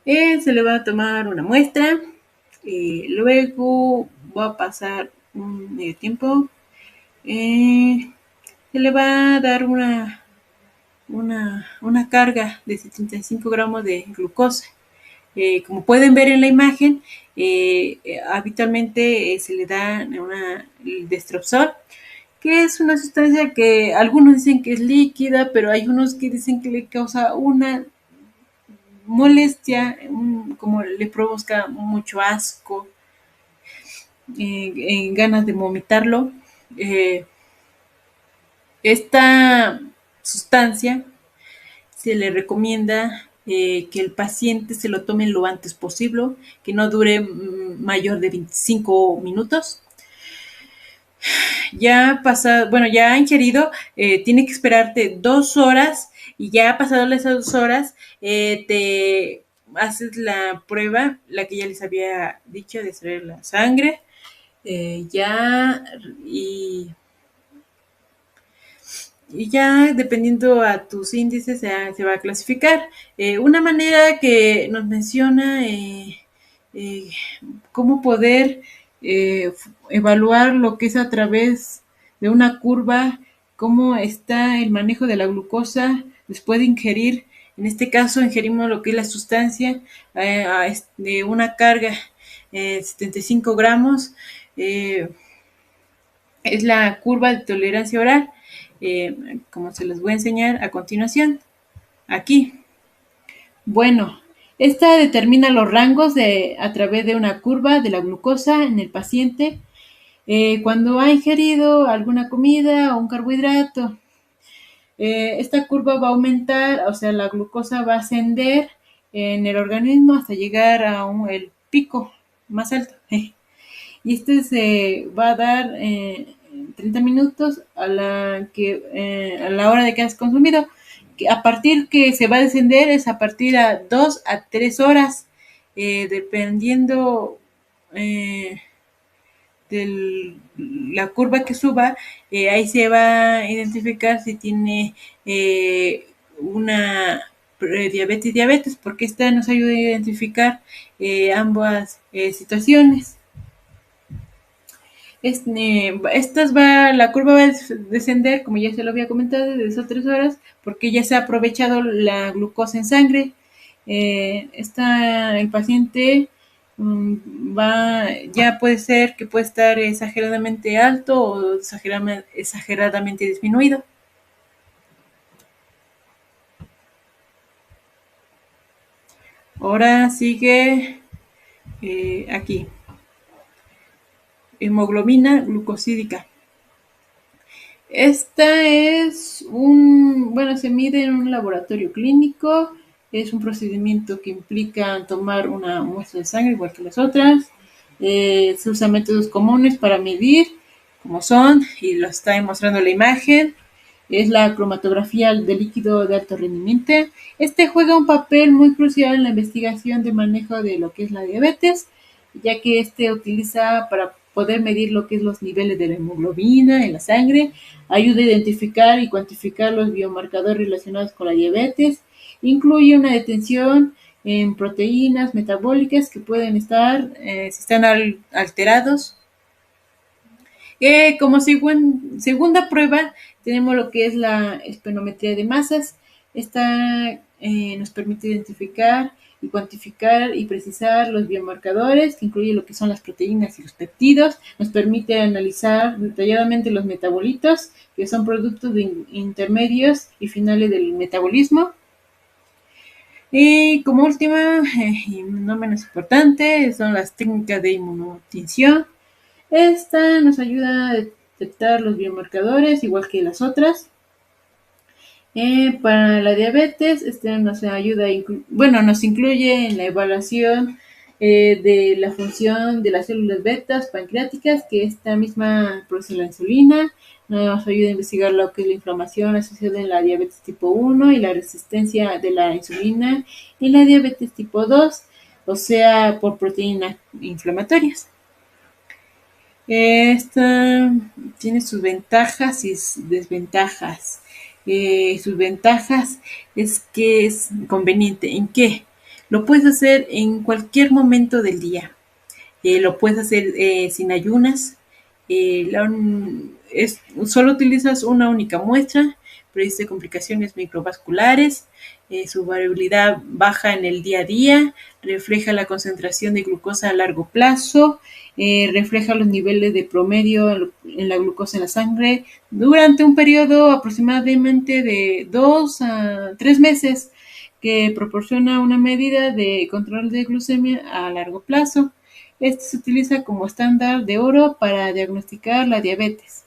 Se le va a tomar una muestra, luego va a pasar un medio tiempo, se le va a dar una carga de 75 gramos de glucosa. Como pueden ver en la imagen, habitualmente se le da el Destrozol, que es una sustancia que algunos dicen que es líquida, pero hay unos que dicen que le causa una molestia, como le provoca mucho asco, ganas de vomitarlo. Esta sustancia se le recomienda que el paciente se lo tome lo antes posible, que no dure mayor de 25 minutos. Ya ya ingerido, tiene que esperarte 2 horas, y ya pasado esas 2 horas, te haces la prueba, la que ya les había dicho, de extraer la sangre, ya, y ya dependiendo a tus índices se va a clasificar. Una manera que nos menciona eh, cómo poder evaluar lo que es a través de una curva, cómo está el manejo de la glucosa después de ingerir. En este caso ingerimos lo que es la sustancia de una carga 75 gramos. Es la curva de tolerancia oral, como se les voy a enseñar a continuación, aquí. Bueno, esta determina los rangos a través de una curva de la glucosa en el paciente cuando ha ingerido alguna comida o un carbohidrato. Esta curva va a aumentar, o sea, la glucosa va a ascender en el organismo hasta llegar a el pico más alto. Y este se va a dar 30 minutos a la hora de que has consumido. Que a partir que se va a descender es a partir a 2 a 3 horas, dependiendo de la curva que suba. Ahí se va a identificar si tiene una diabetes, porque esta nos ayuda a identificar ambas situaciones. La curva va a descender, como ya se lo había comentado, de 2 a 3 horas, porque ya se ha aprovechado la glucosa en sangre. El paciente ya puede ser que puede estar exageradamente alto o exageradamente disminuido. Ahora sigue aquí. Hemoglobina glucosídica. Esta se mide en un laboratorio clínico. Es un procedimiento que implica tomar una muestra de sangre igual que las otras. Se usan métodos comunes para medir, como son, y lo está demostrando la imagen, es la cromatografía de líquido de alto rendimiento. Este juega un papel muy crucial en la investigación de manejo de lo que es la diabetes, ya que utiliza para poder medir lo que es los niveles de la hemoglobina en la sangre, ayuda a identificar y cuantificar los biomarcadores relacionados con la diabetes, incluye una detención en proteínas metabólicas que pueden estar, si están alterados. Como segunda prueba tenemos lo que es la espenometría de masas. Esta nos permite identificar y cuantificar y precisar los biomarcadores, que incluye lo que son las proteínas y los péptidos. Nos permite analizar detalladamente los metabolitos, que son productos intermedios y finales del metabolismo. Y como última, y no menos importante, son las técnicas de inmunotinción. Esta nos ayuda a detectar los biomarcadores, igual que las otras. Para la diabetes, nos ayuda, nos incluye en la evaluación de la función de las células betas pancreáticas, que esta misma produce la insulina. Nos ayuda a investigar lo que es la inflamación asociada en la diabetes tipo 1 y la resistencia de la insulina y la diabetes tipo 2, o sea, por proteínas inflamatorias. Esta tiene sus ventajas y desventajas. Sus ventajas es que es conveniente. ¿En qué? Lo puedes hacer en cualquier momento del día. Lo puedes hacer sin ayunas. Solo utilizas una única muestra, produce complicaciones microvasculares, su variabilidad baja en el día a día, refleja la concentración de glucosa a largo plazo, refleja los niveles de promedio en la glucosa en la sangre durante un periodo aproximadamente de 2 a 3 meses, que proporciona una medida de control de glucemia a largo plazo. Este se utiliza como estándar de oro para diagnosticar la diabetes.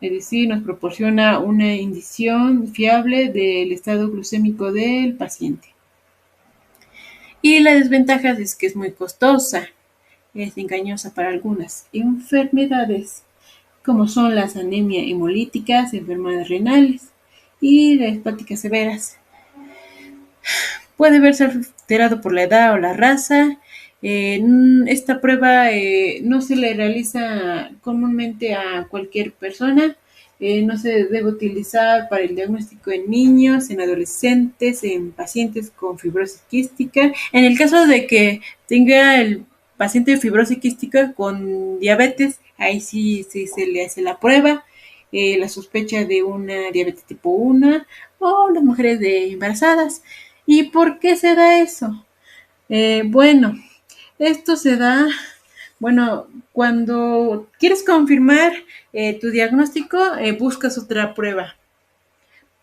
Es decir, nos proporciona una indicación fiable del estado glucémico del paciente. Y la desventaja es que es muy costosa, es engañosa para algunas enfermedades, como son las anemias hemolíticas, enfermedades renales y las hepáticas severas. Puede verse alterado por la edad o la raza. Esta prueba no se le realiza comúnmente a cualquier persona. No se debe utilizar para el diagnóstico en niños, en adolescentes, en pacientes con fibrosis quística. En el caso de que tenga el paciente de fibrosis quística con diabetes, ahí sí se le hace la prueba. La sospecha de una diabetes tipo 1 o las mujeres embarazadas. ¿Y por qué se da eso? Bueno, esto se da, bueno, cuando quieres confirmar tu diagnóstico, buscas otra prueba.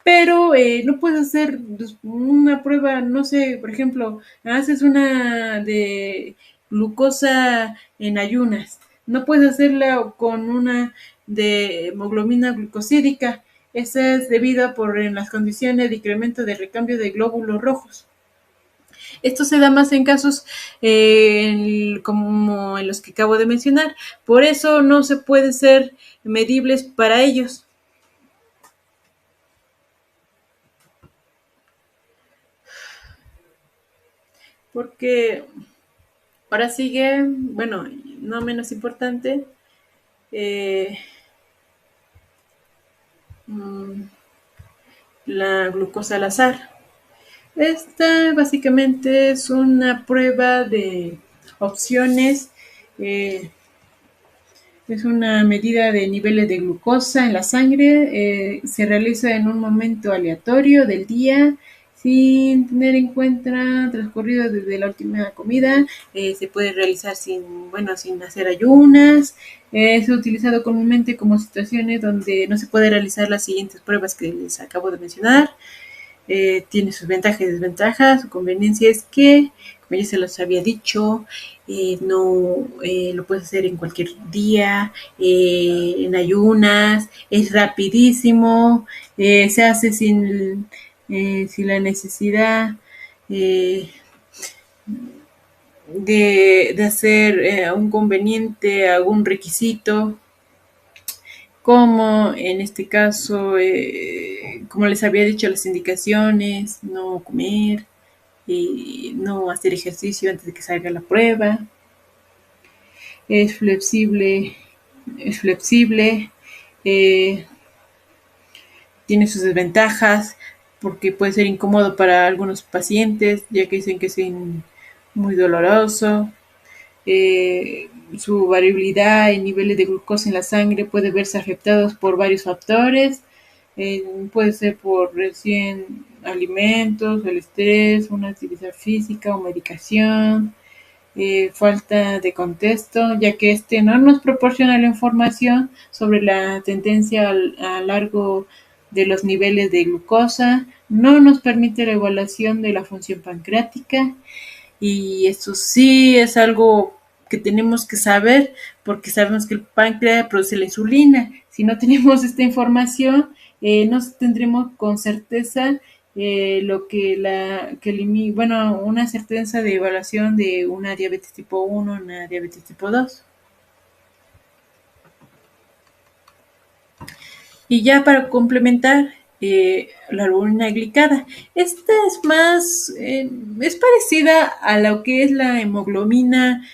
Pero no puedes hacer una prueba, no sé, por ejemplo, haces una de glucosa en ayunas. No puedes hacerla con una de hemoglobina glucosídica. Esa es debido por en las condiciones de incremento de recambio de glóbulos rojos. Esto se da más en casos como en los que acabo de mencionar. Por eso no se puede ser medibles para ellos. Porque ahora sigue, bueno, no menos importante, la glucosa al azar. Esta básicamente es una prueba de opciones. Es una medida de niveles de glucosa en la sangre. Se realiza en un momento aleatorio del día, sin tener en cuenta transcurrido desde la última comida. Se puede realizar sin hacer ayunas. Es utilizado comúnmente como situaciones donde no se puede realizar las siguientes pruebas que les acabo de mencionar. Tiene sus ventajas y desventajas. Su conveniencia es que, como ya se los había dicho, no lo puedes hacer en cualquier día, en ayunas, es rapidísimo, se hace sin la necesidad de hacer un conveniente, algún requisito, como en este caso, como les había dicho, las indicaciones: no comer, no hacer ejercicio antes de que salga la prueba. Es flexible, tiene sus desventajas porque puede ser incómodo para algunos pacientes, ya que dicen que es muy doloroso. Su variabilidad en niveles de glucosa en la sangre puede verse afectados por varios factores. Puede ser por recién alimentos, el estrés, una actividad física o medicación, falta de contexto, ya que este no nos proporciona la información sobre la tendencia a largo de los niveles de glucosa, no nos permite la evaluación de la función pancreática, y esto sí es algo que tenemos que saber, porque sabemos que el páncreas produce la insulina. Si no tenemos esta información, no tendremos con certeza una certeza de evaluación de una diabetes tipo 1, una diabetes tipo 2. Y ya para complementar, la albúmina glicada. Esta es parecida a lo que es la hemoglobina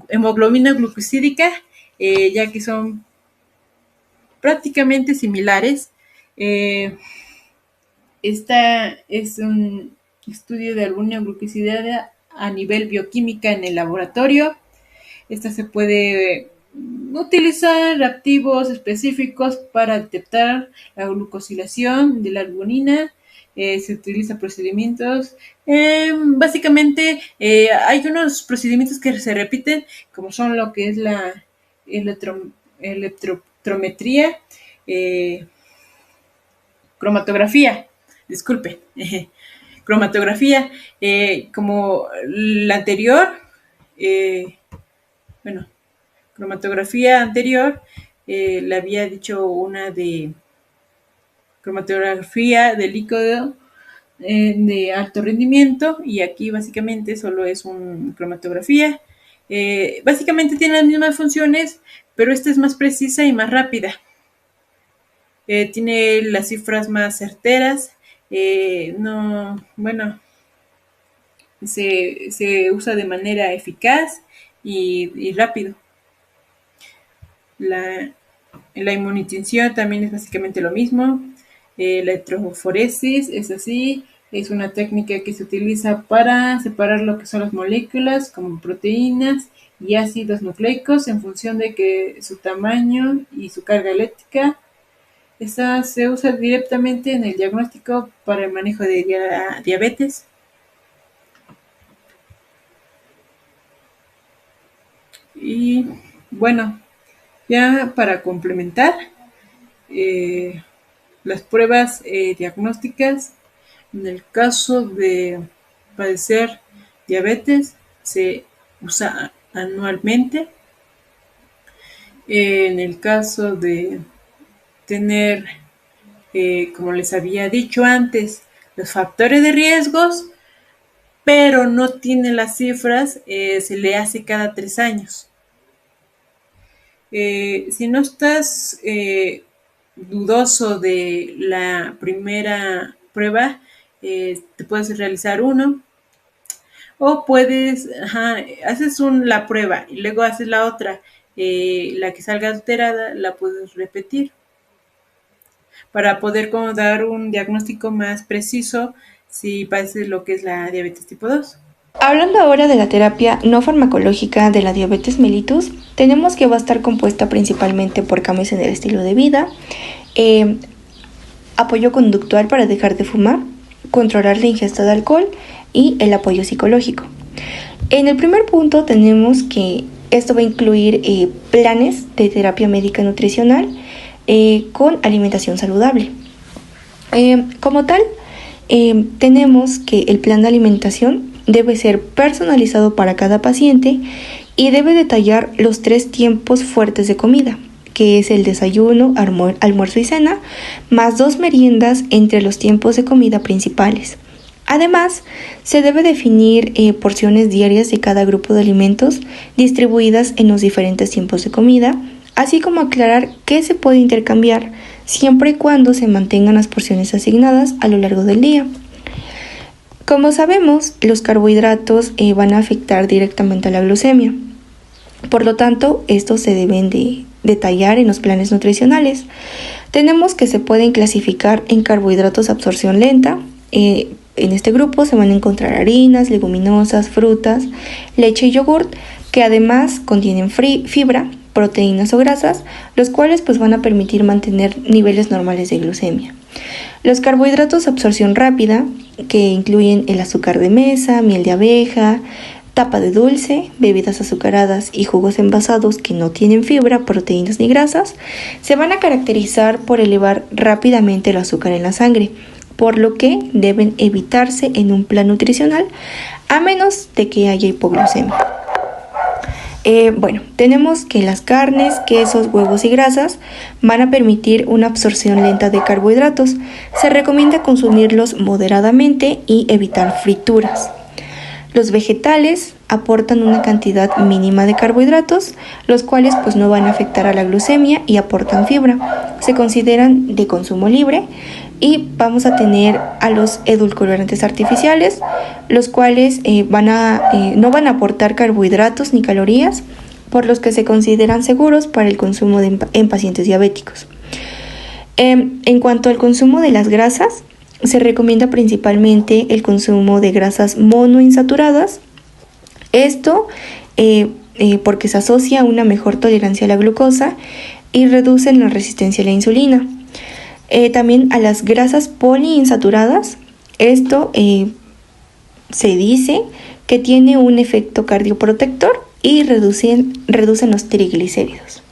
hemoglobina glucosídica, ya que son prácticamente similares. Esta es un estudio de albúmina glucosidada a nivel bioquímica en el laboratorio. Esta se puede utilizar reactivos específicos para detectar la glucosilación de la albúmina. Se utilizan procedimientos. Básicamente, hay unos procedimientos que se repiten, como son lo que es la electrometría, cromatografía, disculpe, cromatografía, como la anterior, cromatografía anterior, le había dicho una de cromatografía de líquido de alto rendimiento, y aquí básicamente solo es una cromatografía. Básicamente tiene las mismas funciones, pero esta es más precisa y más rápida. Tiene las cifras más certeras. Se usa de manera eficaz y rápido. La inmunización también es básicamente lo mismo. La electroforesis es así, es una técnica que se utiliza para separar lo que son las moléculas como proteínas y ácidos nucleicos en función de que su tamaño y su carga eléctrica. Esta se usa directamente en el diagnóstico para el manejo de diabetes. Y bueno, ya para complementar, las pruebas diagnósticas, en el caso de padecer diabetes, se usa anualmente. En el caso de tener, como les había dicho antes, los factores de riesgos, pero no tiene las cifras, se le hace cada 3 años. Si no estás dudoso de la primera prueba, te puedes realizar uno, o puedes, haces la prueba y luego haces la otra, la que salga alterada la puedes repetir para poder dar un diagnóstico más preciso si padeces lo que es la diabetes tipo 2. Hablando ahora de la terapia no farmacológica de la diabetes mellitus, tenemos que va a estar compuesta principalmente por cambios en el estilo de vida, apoyo conductual para dejar de fumar, controlar la ingesta de alcohol y el apoyo psicológico. En el primer punto tenemos que esto va a incluir planes de terapia médica nutricional con alimentación saludable. Como tal, tenemos que el plan de alimentación debe ser personalizado para cada paciente y debe detallar los 3 tiempos fuertes de comida, que es el desayuno, almuerzo y cena, más 2 meriendas entre los tiempos de comida principales. Además, se debe definir porciones diarias de cada grupo de alimentos distribuidas en los diferentes tiempos de comida, así como aclarar qué se puede intercambiar siempre y cuando se mantengan las porciones asignadas a lo largo del día. Como sabemos, los carbohidratos van a afectar directamente a la glucemia. Por lo tanto, estos se deben de detallar en los planes nutricionales. Tenemos que se pueden clasificar en carbohidratos de absorción lenta. En este grupo se van a encontrar harinas, leguminosas, frutas, leche y yogurt, que además contienen fibra, proteínas o grasas, los cuales pues van a permitir mantener niveles normales de glucemia. Los carbohidratos de absorción rápida, que incluyen el azúcar de mesa, miel de abeja, tapa de dulce, bebidas azucaradas y jugos envasados que no tienen fibra, proteínas ni grasas, se van a caracterizar por elevar rápidamente el azúcar en la sangre, por lo que deben evitarse en un plan nutricional a menos de que haya hipoglucemia. Tenemos que las carnes, quesos, huevos y grasas van a permitir una absorción lenta de carbohidratos. Se recomienda consumirlos moderadamente y evitar frituras. Los vegetales aportan una cantidad mínima de carbohidratos, los cuales pues no van a afectar a la glucemia y aportan fibra. Se consideran de consumo libre y vamos a tener a los edulcorantes artificiales, los cuales no van a aportar carbohidratos ni calorías, por los que se consideran seguros para el consumo en pacientes diabéticos. En cuanto al consumo de las grasas, se recomienda principalmente el consumo de grasas monoinsaturadas. Esto porque se asocia a una mejor tolerancia a la glucosa y reducen la resistencia a la insulina. También a las grasas poliinsaturadas, esto se dice que tiene un efecto cardioprotector y reducen los triglicéridos.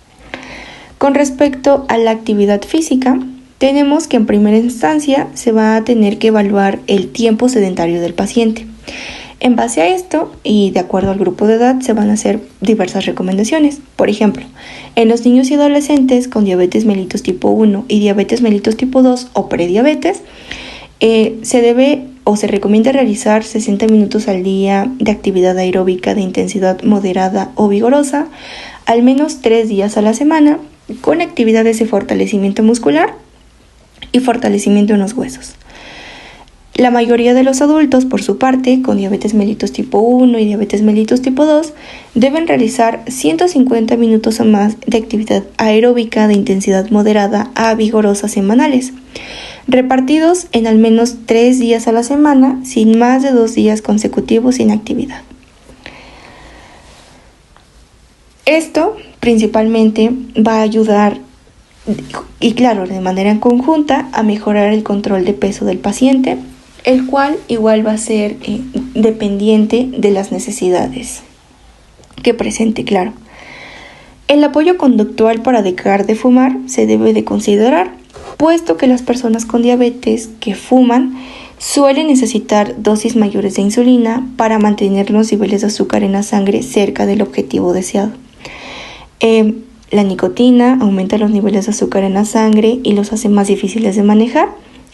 Con respecto a la actividad física, tenemos que en primera instancia se va a tener que evaluar el tiempo sedentario del paciente. En base a esto, y de acuerdo al grupo de edad, se van a hacer diversas recomendaciones. Por ejemplo, en los niños y adolescentes con diabetes mellitus tipo 1 y diabetes mellitus tipo 2 o prediabetes, se recomienda realizar 60 minutos al día de actividad aeróbica de intensidad moderada o vigorosa, al menos 3 días a la semana, con actividades de fortalecimiento muscular y fortalecimiento en los huesos. La mayoría de los adultos, por su parte, con diabetes mellitus tipo 1 y diabetes mellitus tipo 2, deben realizar 150 minutos o más de actividad aeróbica de intensidad moderada a vigorosa semanales, repartidos en al menos 3 días a la semana, sin más de 2 días consecutivos sin actividad. Esto principalmente va a ayudar, y claro, de manera conjunta, a mejorar el control de peso del paciente, el cual igual va a ser dependiente de las necesidades que presente, claro. El apoyo conductual para dejar de fumar se debe de considerar, puesto que las personas con diabetes que fuman suelen necesitar dosis mayores de insulina para mantener los niveles de azúcar en la sangre cerca del objetivo deseado. La nicotina aumenta los niveles de azúcar en la sangre y los hace más difíciles de manejar.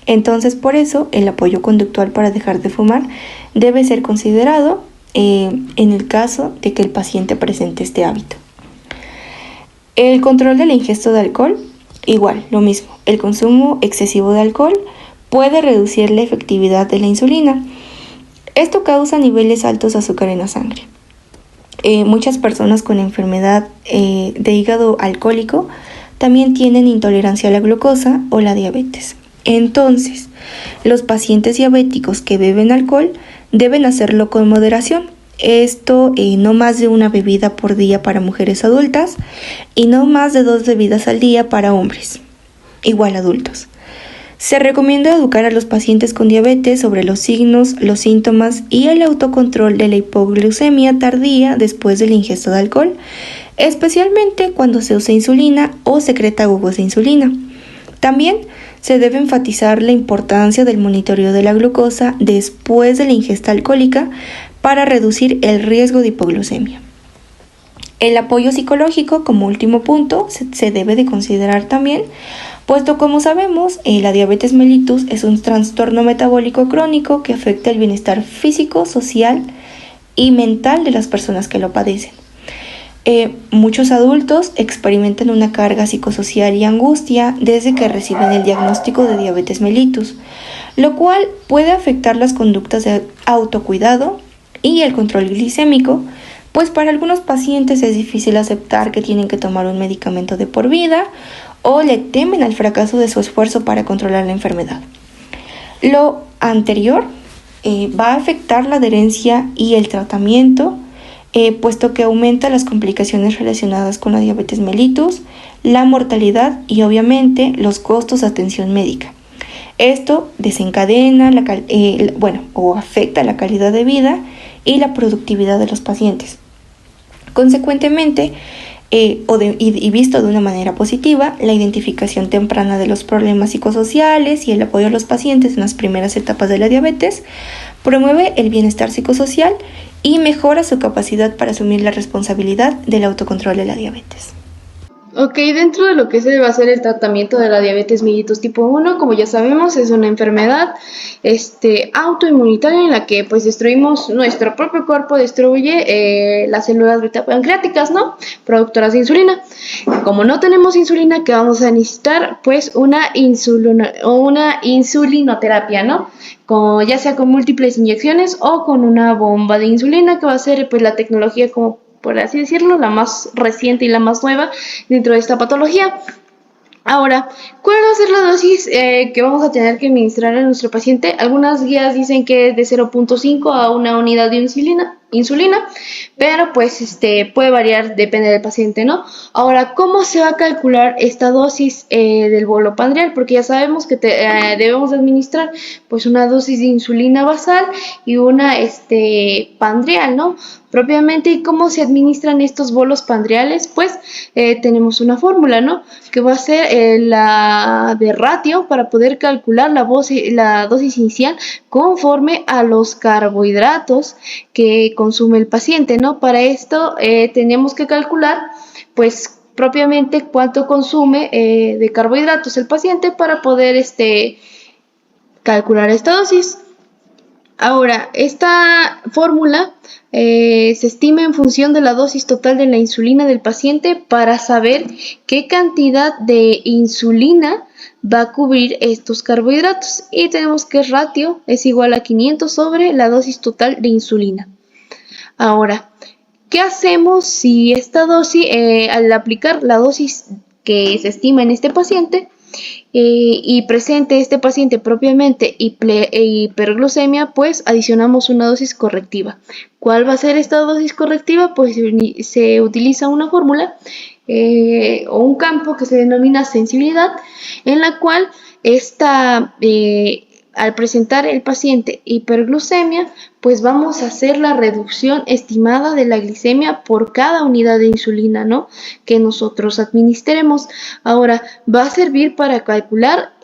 Entonces, por eso, el apoyo conductual para dejar de fumar debe ser considerado en el caso de que el paciente presente este hábito. El control de la ingesta de alcohol, igual, lo mismo. El consumo excesivo de alcohol puede reducir la efectividad de la insulina. Esto causa niveles altos de azúcar en la sangre. Muchas personas con enfermedad de hígado alcohólico también tienen intolerancia a la glucosa o la diabetes. Entonces, los pacientes diabéticos que beben alcohol deben hacerlo con moderación. Esto no más de una bebida por día para mujeres adultas y no más de 2 bebidas al día para hombres, igual adultos. Se recomienda educar a los pacientes con diabetes sobre los signos, los síntomas y el autocontrol de la hipoglucemia tardía después de la ingesta de alcohol, especialmente cuando se usa insulina o secreta agujos de insulina. También se debe enfatizar la importancia del monitoreo de la glucosa después de la ingesta alcohólica para reducir el riesgo de hipoglucemia. El apoyo psicológico, como último punto, se debe de considerar también, puesto como sabemos, la diabetes mellitus es un trastorno metabólico crónico que afecta el bienestar físico, social y mental de las personas que lo padecen. Muchos adultos experimentan una carga psicosocial y angustia desde que reciben el diagnóstico de diabetes mellitus, lo cual puede afectar las conductas de autocuidado y el control glicémico, pues para algunos pacientes es difícil aceptar que tienen que tomar un medicamento de por vida o le temen al fracaso de su esfuerzo para controlar la enfermedad. Lo anterior va a afectar la adherencia y el tratamiento, puesto que aumenta las complicaciones relacionadas con la diabetes mellitus, la mortalidad y obviamente los costos de atención médica. Esto desencadena o afecta la calidad de vida y la productividad de los pacientes. Consecuentemente, y visto de una manera positiva, la identificación temprana de los problemas psicosociales y el apoyo a los pacientes en las primeras etapas de la diabetes promueve el bienestar psicosocial y mejora su capacidad para asumir la responsabilidad del autocontrol de la diabetes. Ok, dentro de lo que se va a ser el tratamiento de la diabetes mellitus tipo 1, como ya sabemos, es una enfermedad autoinmunitaria en la que pues destruimos, nuestro propio cuerpo destruye las células beta pancreáticas, ¿no? Productoras de insulina. Como no tenemos insulina, ¿qué vamos a necesitar? Pues una insulinoterapia, ¿no? Ya sea con múltiples inyecciones o con una bomba de insulina, que va a ser pues la tecnología, como por así decirlo, la más reciente y la más nueva dentro de esta patología. Ahora, ¿cuál va a ser la dosis que vamos a tener que administrar a nuestro paciente? Algunas guías dicen que es de 0.5 a una unidad de insulina, pero pues puede variar, depende del paciente, ¿no? Ahora, ¿cómo se va a calcular esta dosis del bolo pandrial? Porque ya sabemos que debemos administrar pues una dosis de insulina basal y una pandrial, ¿no? Propiamente, ¿y cómo se administran estos bolos pandriales? Pues tenemos una fórmula, ¿no? Que va a ser la de ratio para poder calcular la dosis inicial conforme a los carbohidratos que consume el paciente, ¿no? Para esto tenemos que calcular, pues, propiamente cuánto consume de carbohidratos el paciente para poder calcular esta dosis. Ahora, esta fórmula se estima en función de la dosis total de la insulina del paciente para saber qué cantidad de insulina va a cubrir estos carbohidratos. Y tenemos que el ratio es igual a 500 sobre la dosis total de insulina. Ahora, ¿qué hacemos si esta dosis, al aplicar la dosis que se estima en este paciente, y presente este paciente propiamente hiperglucemia, pues adicionamos una dosis correctiva? ¿Cuál va a ser esta dosis correctiva? Pues se utiliza una fórmula o un campo que se denomina sensibilidad, en la cual al presentar el paciente hiperglucemia, pues vamos a hacer la reducción estimada de la glicemia por cada unidad de insulina, ¿no?, que nosotros administremos. Ahora, va a servir para calcular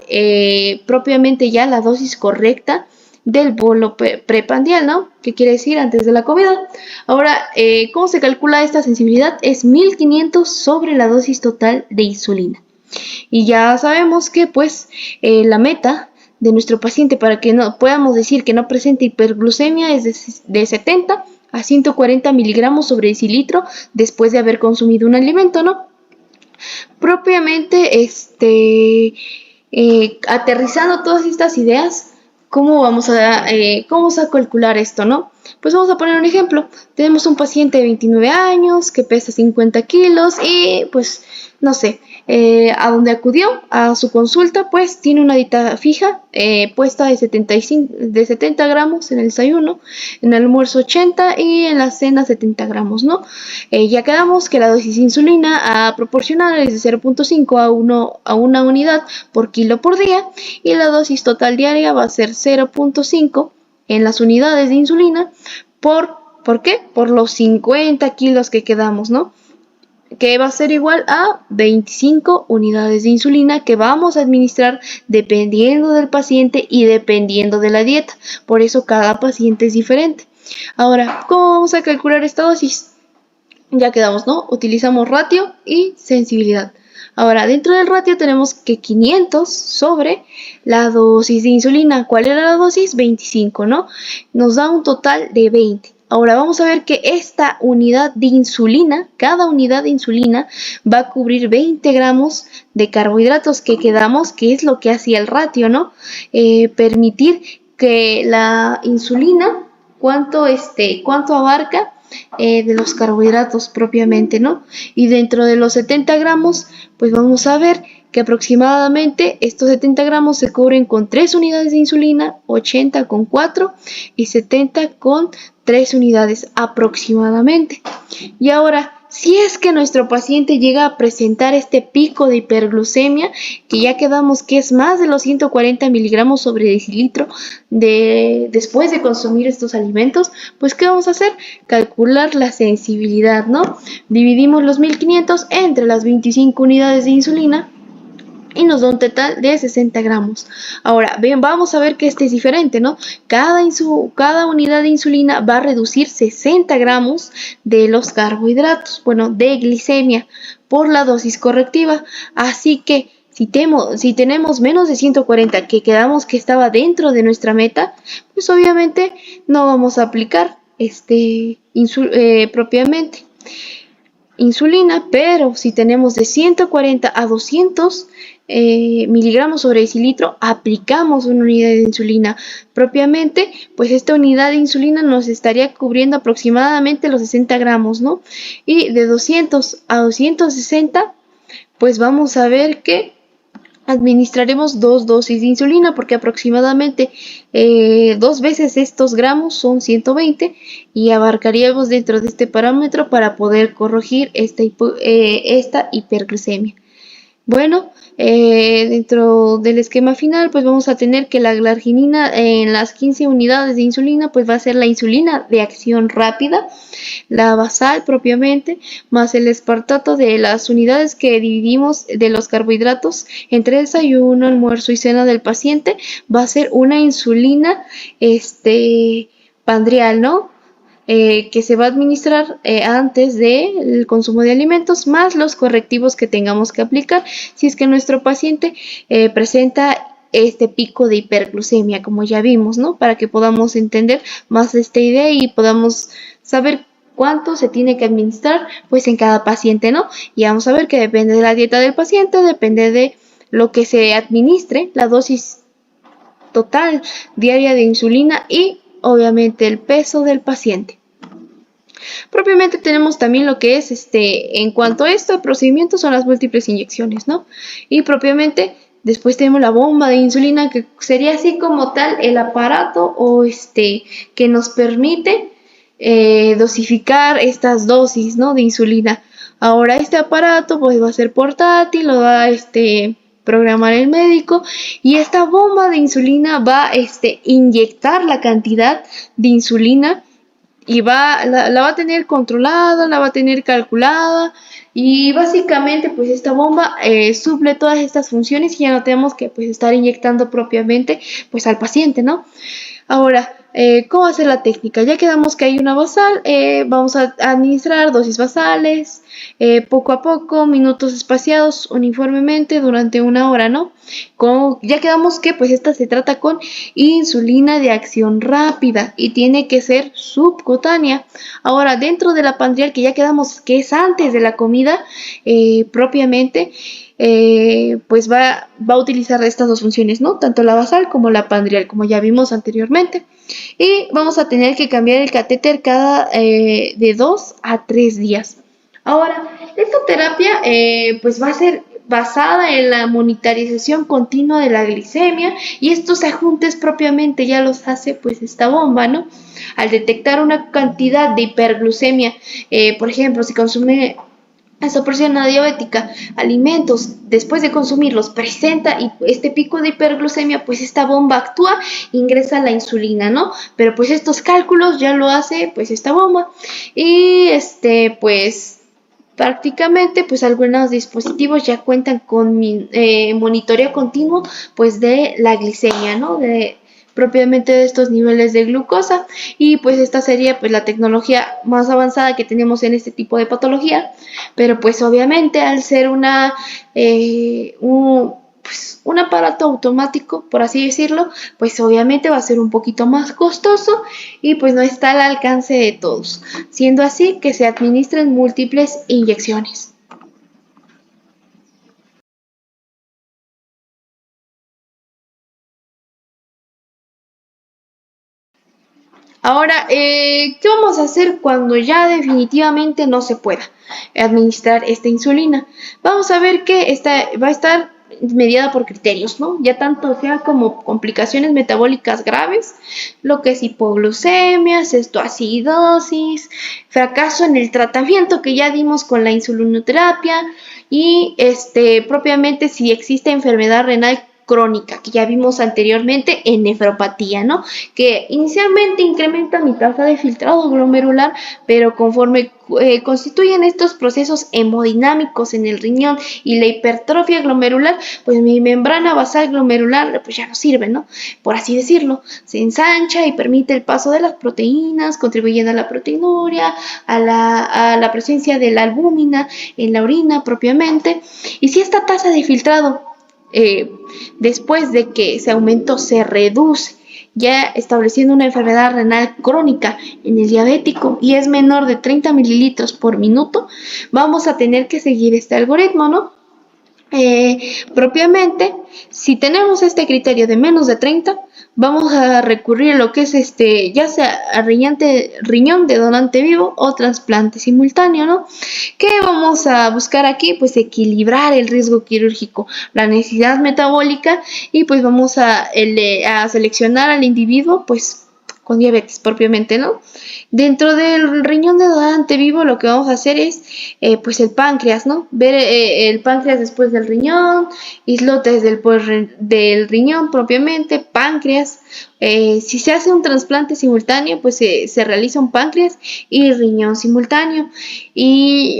propiamente ya la dosis correcta del bolo preprandial, ¿no? ¿Qué quiere decir? Antes de la comida. Ahora, ¿cómo se calcula esta sensibilidad? Es 1500 sobre la dosis total de insulina. Y ya sabemos que pues la meta de nuestro paciente para que no podamos decir que no presente hiperglucemia es de 70 a 140 miligramos sobre decilitro después de haber consumido un alimento, ¿no? Propiamente, aterrizando todas estas ideas, ¿cómo vamos a calcular esto, no? Pues vamos a poner un ejemplo. Tenemos un paciente de 29 años que pesa 50 kilos y pues, no sé, a donde acudió a su consulta, pues tiene una dieta fija puesta de 70 gramos en el desayuno, en el almuerzo 80 y en la cena 70 gramos, ¿no? Ya quedamos que la dosis de insulina a proporcionar es de 0.5 a una unidad por kilo por día, y la dosis total diaria va a ser 0.5 en las unidades de insulina ¿por qué? Por los 50 kilos que quedamos, ¿no? Que va a ser igual a 25 unidades de insulina que vamos a administrar dependiendo del paciente y dependiendo de la dieta. Por eso cada paciente es diferente. Ahora, ¿cómo vamos a calcular esta dosis? Ya quedamos, ¿no? Utilizamos ratio y sensibilidad. Ahora, dentro del ratio tenemos que 500 sobre la dosis de insulina. ¿Cuál era la dosis? 25, ¿no? Nos da un total de 20. Ahora vamos a ver que esta unidad de insulina, cada unidad de insulina va a cubrir 20 gramos de carbohidratos, que quedamos, que es lo que hacía el ratio, ¿no? Permitir que la insulina, cuánto abarca de los carbohidratos propiamente, ¿no? Y dentro de los 70 gramos, pues vamos a ver que aproximadamente estos 70 gramos se cubren con 3 unidades de insulina, 80 con 4 y 70 con 3 unidades aproximadamente. Y ahora, si es que nuestro paciente llega a presentar este pico de hiperglucemia, que ya quedamos que es más de los 140 miligramos sobre decilitro después de consumir estos alimentos, pues ¿qué vamos a hacer? Calcular la sensibilidad, ¿no? Dividimos los 1500 entre las 25 unidades de insulina y nos da un total de 60 gramos. Ahora, bien, vamos a ver que este es diferente, ¿no? Cada unidad de insulina va a reducir 60 gramos de los carbohidratos, bueno, de glicemia. por la dosis correctiva. Así que si tenemos menos de 140 que quedamos que estaba dentro de nuestra meta, pues obviamente no vamos a aplicar propiamente insulina, pero si tenemos de 140 a 200 miligramos sobre decilitro, aplicamos una unidad de insulina propiamente, pues esta unidad de insulina nos estaría cubriendo aproximadamente los 60 gramos, ¿no? Y de 200 a 260, pues vamos a ver que administraremos 2 dosis de insulina, porque aproximadamente 2 veces estos gramos son 120 y abarcaríamos dentro de este parámetro para poder corregir esta hiperglucemia. Bueno, dentro del esquema final, pues vamos a tener que la glarginina en las 15 unidades de insulina, pues va a ser la insulina de acción rápida, la basal propiamente, más el espartato de las unidades que dividimos de los carbohidratos entre desayuno, almuerzo y cena del paciente, va a ser una insulina pandrial, ¿no? Que se va a administrar antes del consumo de alimentos, más los correctivos que tengamos que aplicar si es que nuestro paciente presenta este pico de hiperglucemia, como ya vimos, ¿no? Para que podamos entender más esta idea y podamos saber cuánto se tiene que administrar pues en cada paciente, ¿no? Y vamos a ver que depende de la dieta del paciente, depende de lo que se administre, la dosis total diaria de insulina y obviamente el peso del paciente. Propiamente tenemos también lo que es en cuanto a este procedimiento son las múltiples inyecciones, ¿no? Y propiamente después tenemos la bomba de insulina, que sería así como tal el aparato o que nos permite dosificar estas dosis, ¿no? De insulina. Ahora este aparato pues va a ser portátil, lo va a programar el médico, y esta bomba de insulina va a inyectar la cantidad de insulina y la va a tener controlada, la va a tener calculada, y básicamente pues esta bomba suple todas estas funciones y ya no tenemos que pues estar inyectando propiamente pues al paciente, ¿no? Ahora, ¿cómo hacer la técnica? Ya quedamos que hay una basal, vamos a administrar dosis basales, poco a poco, minutos espaciados uniformemente durante 1 hora, ¿no? Ya quedamos que pues esta se trata con insulina de acción rápida y tiene que ser subcutánea. Ahora, dentro de la pandrial, que ya quedamos que es antes de la comida propiamente, pues va a utilizar estas dos funciones, ¿no? Tanto la basal como la pandrial, como ya vimos anteriormente. Y vamos a tener que cambiar el catéter cada de 2 a 3 días. Ahora, esta terapia pues va a ser basada en la monitorización continua de la glicemia, y estos ajustes propiamente ya los hace pues esta bomba, ¿no? Al detectar una cantidad de hiperglucemia, por ejemplo, si consume esta persona diabética alimentos, después de consumirlos presenta este pico de hiperglucemia, pues esta bomba actúa, ingresa la insulina, ¿no? Pero pues estos cálculos ya lo hace pues esta bomba, y pues prácticamente pues algunos dispositivos ya cuentan con monitoreo continuo pues de la glicemia, ¿no? Propiamente de estos niveles de glucosa, y pues esta sería pues la tecnología más avanzada que tenemos en este tipo de patología, pero pues obviamente al ser un aparato automático, por así decirlo, pues obviamente va a ser un poquito más costoso y pues no está al alcance de todos, siendo así que se administran múltiples inyecciones. Ahora, ¿qué vamos a hacer cuando ya definitivamente no se pueda administrar esta insulina? Vamos a ver que esta va a estar mediada por criterios, ¿no? Ya tanto sea como complicaciones metabólicas graves, lo que es hipoglucemia, cetoacidosis, fracaso en el tratamiento que ya dimos con la insulinoterapia, y propiamente si existe enfermedad renal crónica, que ya vimos anteriormente en nefropatía, ¿no? Que inicialmente incrementa mi tasa de filtrado glomerular, pero conforme constituyen estos procesos hemodinámicos en el riñón y la hipertrofia glomerular, pues mi membrana basal glomerular pues ya no sirve, ¿no? Por así decirlo, se ensancha y permite el paso de las proteínas, contribuyendo a la proteinuria, a la presencia de la albúmina en la orina propiamente. Y si esta tasa de filtrado después de que ese aumento se reduce, ya estableciendo una enfermedad renal crónica en el diabético y es menor de 30 mililitros por minuto, vamos a tener que seguir este algoritmo, ¿no? Propiamente, si tenemos este criterio de menos de 30, vamos a recurrir a lo que es ya sea a riñón de donante vivo o trasplante simultáneo, ¿no? ¿Qué vamos a buscar aquí? Pues equilibrar el riesgo quirúrgico, la necesidad metabólica y pues vamos a seleccionar al individuo pues con diabetes propiamente, ¿no? Dentro del riñón de donante vivo lo que vamos a hacer es pues el páncreas, ¿no? Ver el páncreas después del riñón, islotes del riñón propiamente, páncreas. Si se hace un trasplante simultáneo, pues se realiza un páncreas y riñón simultáneo,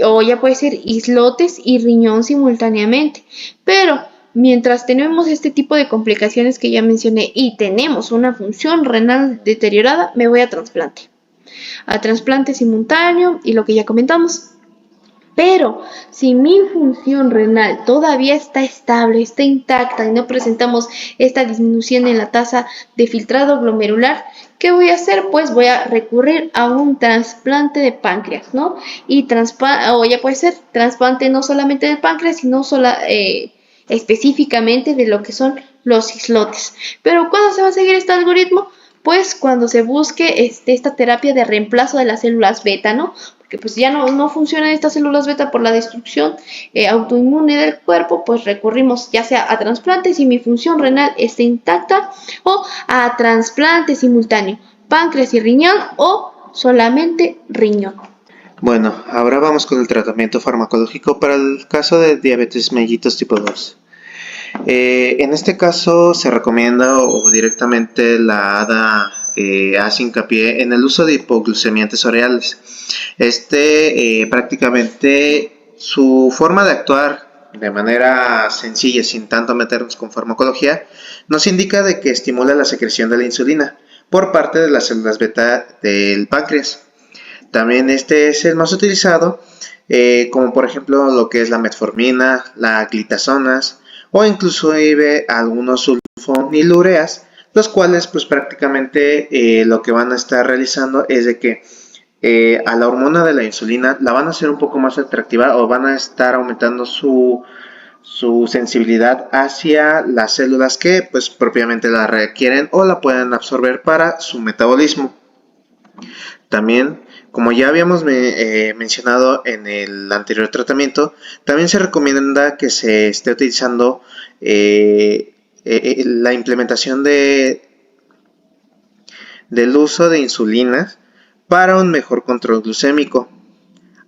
o ya puede ser islotes y riñón simultáneamente. Pero mientras tenemos este tipo de complicaciones que ya mencioné y tenemos una función renal deteriorada, me voy a trasplante simultáneo y lo que ya comentamos. Pero si mi función renal todavía está estable, está intacta y no presentamos esta disminución en la tasa de filtrado glomerular, ¿qué voy a hacer? Pues voy a recurrir a un trasplante de páncreas, ¿no? O ya puede ser trasplante no solamente del páncreas, sino específicamente de lo que son los islotes. Pero ¿cuándo se va a seguir este algoritmo? Pues cuando se busque esta terapia de reemplazo de las células beta, ¿no? Porque pues ya no funcionan estas células beta por la destrucción autoinmune del cuerpo, pues recurrimos ya sea a trasplante si mi función renal está intacta o a trasplante simultáneo, páncreas y riñón o solamente riñón. Bueno, ahora vamos con el tratamiento farmacológico para el caso de diabetes mellitus tipo 2. En este caso se recomienda o directamente la ADA hace hincapié en el uso de hipoglucemiantes orales. Prácticamente su forma de actuar de manera sencilla, sin tanto meternos con farmacología, nos indica de que estimula la secreción de la insulina por parte de las células beta del páncreas. También este es el más utilizado, como por ejemplo lo que es la metformina, la glitazonas o inclusive algunos sulfonilureas, los cuales pues prácticamente lo que van a estar realizando es de que a la hormona de la insulina la van a hacer un poco más atractiva o van a estar aumentando su sensibilidad hacia las células que pues propiamente la requieren o la pueden absorber para su metabolismo. También, como ya habíamos mencionado en el anterior tratamiento, también se recomienda que se esté utilizando la implementación del uso de insulinas para un mejor control glucémico.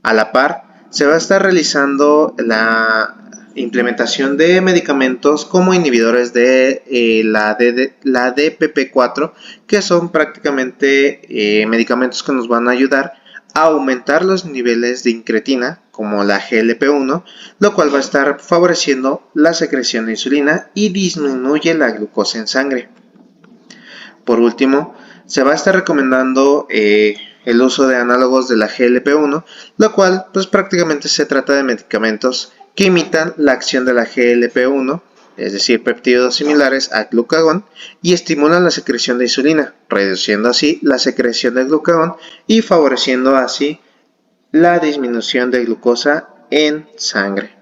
A la par, se va a estar realizando la implementación de medicamentos como inhibidores de la DPP4, que son prácticamente medicamentos que nos van a ayudar a aumentar los niveles de incretina, como la GLP-1, lo cual va a estar favoreciendo la secreción de insulina y disminuye la glucosa en sangre. Por último, se va a estar recomendando el uso de análogos de la GLP-1, lo cual pues prácticamente se trata de medicamentos que imitan la acción de la GLP-1, es decir, péptidos similares a glucagón, y estimulan la secreción de insulina, reduciendo así la secreción de glucagón y favoreciendo así la disminución de glucosa en sangre.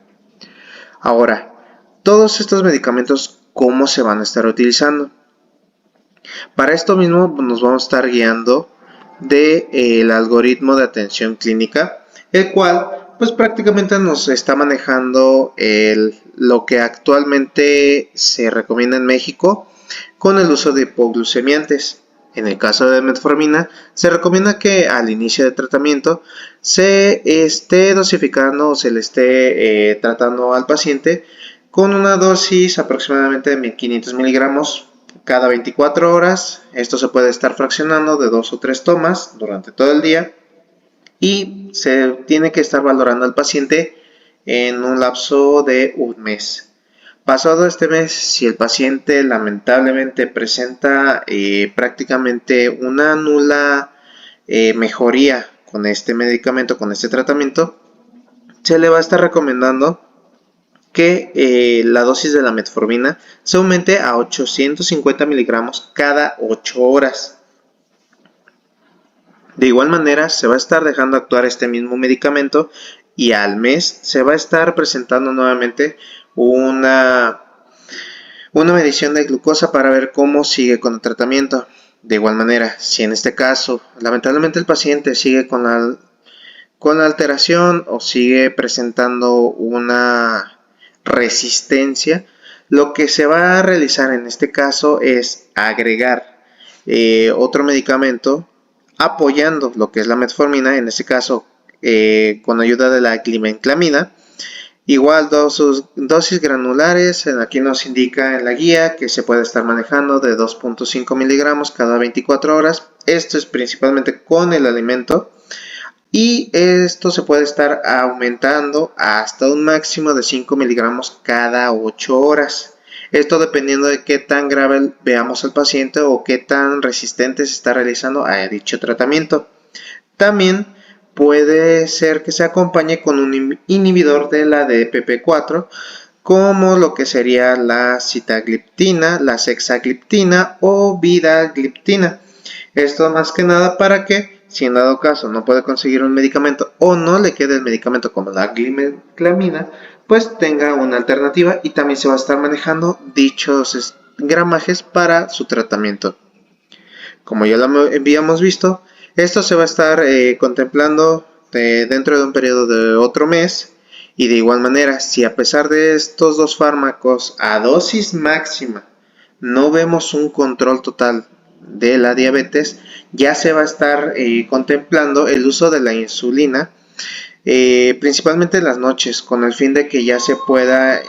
Ahora, todos estos medicamentos, ¿cómo se van a estar utilizando? Para esto mismo nos vamos a estar guiando del algoritmo de atención clínica, el cual pues prácticamente nos está manejando lo que actualmente se recomienda en México con el uso de hipoglucemiantes. En el caso de metformina, se recomienda que al inicio de tratamiento se esté dosificando o se le esté tratando al paciente con una dosis aproximadamente de 1500 miligramos cada 24 horas. Esto se puede estar fraccionando de 2 o 3 tomas durante todo el día y se tiene que estar valorando al paciente en un lapso de un mes. Pasado este mes, si el paciente lamentablemente presenta prácticamente una nula mejoría con este medicamento, con este tratamiento, se le va a estar recomendando que la dosis de la metformina se aumente a 850 miligramos cada 8 horas. De igual manera, se va a estar dejando actuar este mismo medicamento y al mes se va a estar presentando nuevamente una medición de glucosa para ver cómo sigue con el tratamiento. De igual manera, si en este caso lamentablemente el paciente sigue con la alteración o sigue presentando una resistencia, lo que se va a realizar en este caso es agregar otro medicamento apoyando lo que es la metformina, en este caso con ayuda de la glibenclamida. Igual dosis granulares, aquí nos indica en la guía que se puede estar manejando de 2.5 miligramos cada 24 horas. Esto es principalmente con el alimento y esto se puede estar aumentando hasta un máximo de 5 miligramos cada 8 horas. Esto dependiendo de qué tan grave veamos al paciente o qué tan resistente se está realizando a dicho tratamiento. También puede ser que se acompañe con un inhibidor de la DPP4, como lo que sería la sitagliptina, la sexagliptina o vidagliptina. Esto más que nada para que, si en dado caso no puede conseguir un medicamento o no le quede el medicamento como la glibenclamida, pues tenga una alternativa y también se va a estar manejando dichos gramajes para su tratamiento. Como ya lo habíamos visto, esto se va a estar contemplando dentro de un periodo de otro mes y de igual manera, si a pesar de estos dos fármacos a dosis máxima no vemos un control total de la diabetes, ya se va a estar contemplando el uso de la insulina, principalmente en las noches, con el fin de que ya se pueda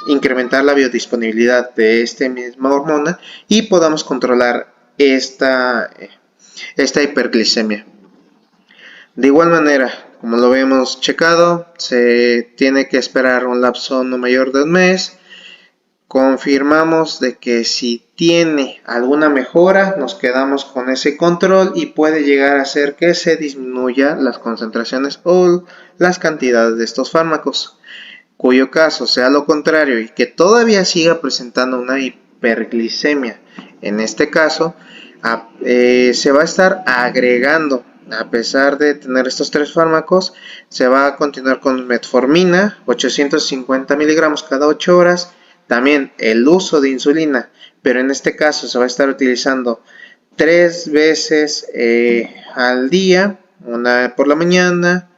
incrementar la biodisponibilidad de esta misma hormona y podamos controlar esta hiperglicemia. De igual manera, como lo habíamos checado, se tiene que esperar un lapso no mayor de un mes. Confirmamos de que si tiene alguna mejora, nos quedamos con ese control y puede llegar a ser que se disminuya las concentraciones o las cantidades de estos fármacos. Cuyo caso sea lo contrario y que todavía siga presentando una hiperglicemia, en este caso se va a estar agregando, a pesar de tener estos tres fármacos, se va a continuar con metformina, 850 miligramos cada 8 horas, también el uso de insulina, pero en este caso se va a estar utilizando 3 veces al día, una por la mañana.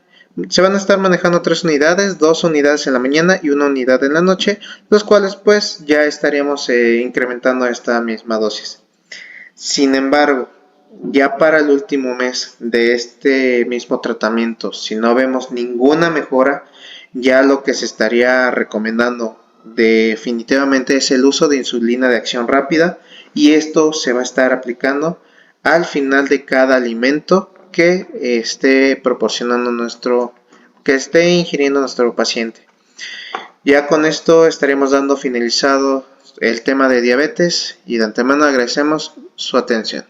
Se van a estar manejando 3 unidades, 2 unidades en la mañana y 1 unidad en la noche, los cuales pues ya estaríamos incrementando esta misma dosis. Sin embargo, ya para el último mes de este mismo tratamiento, si no vemos ninguna mejora, ya lo que se estaría recomendando definitivamente es el uso de insulina de acción rápida, y esto se va a estar aplicando al final de cada alimento que esté proporcionando que esté ingiriendo nuestro paciente. Ya con esto estaremos dando finalizado el tema de diabetes y de antemano agradecemos su atención.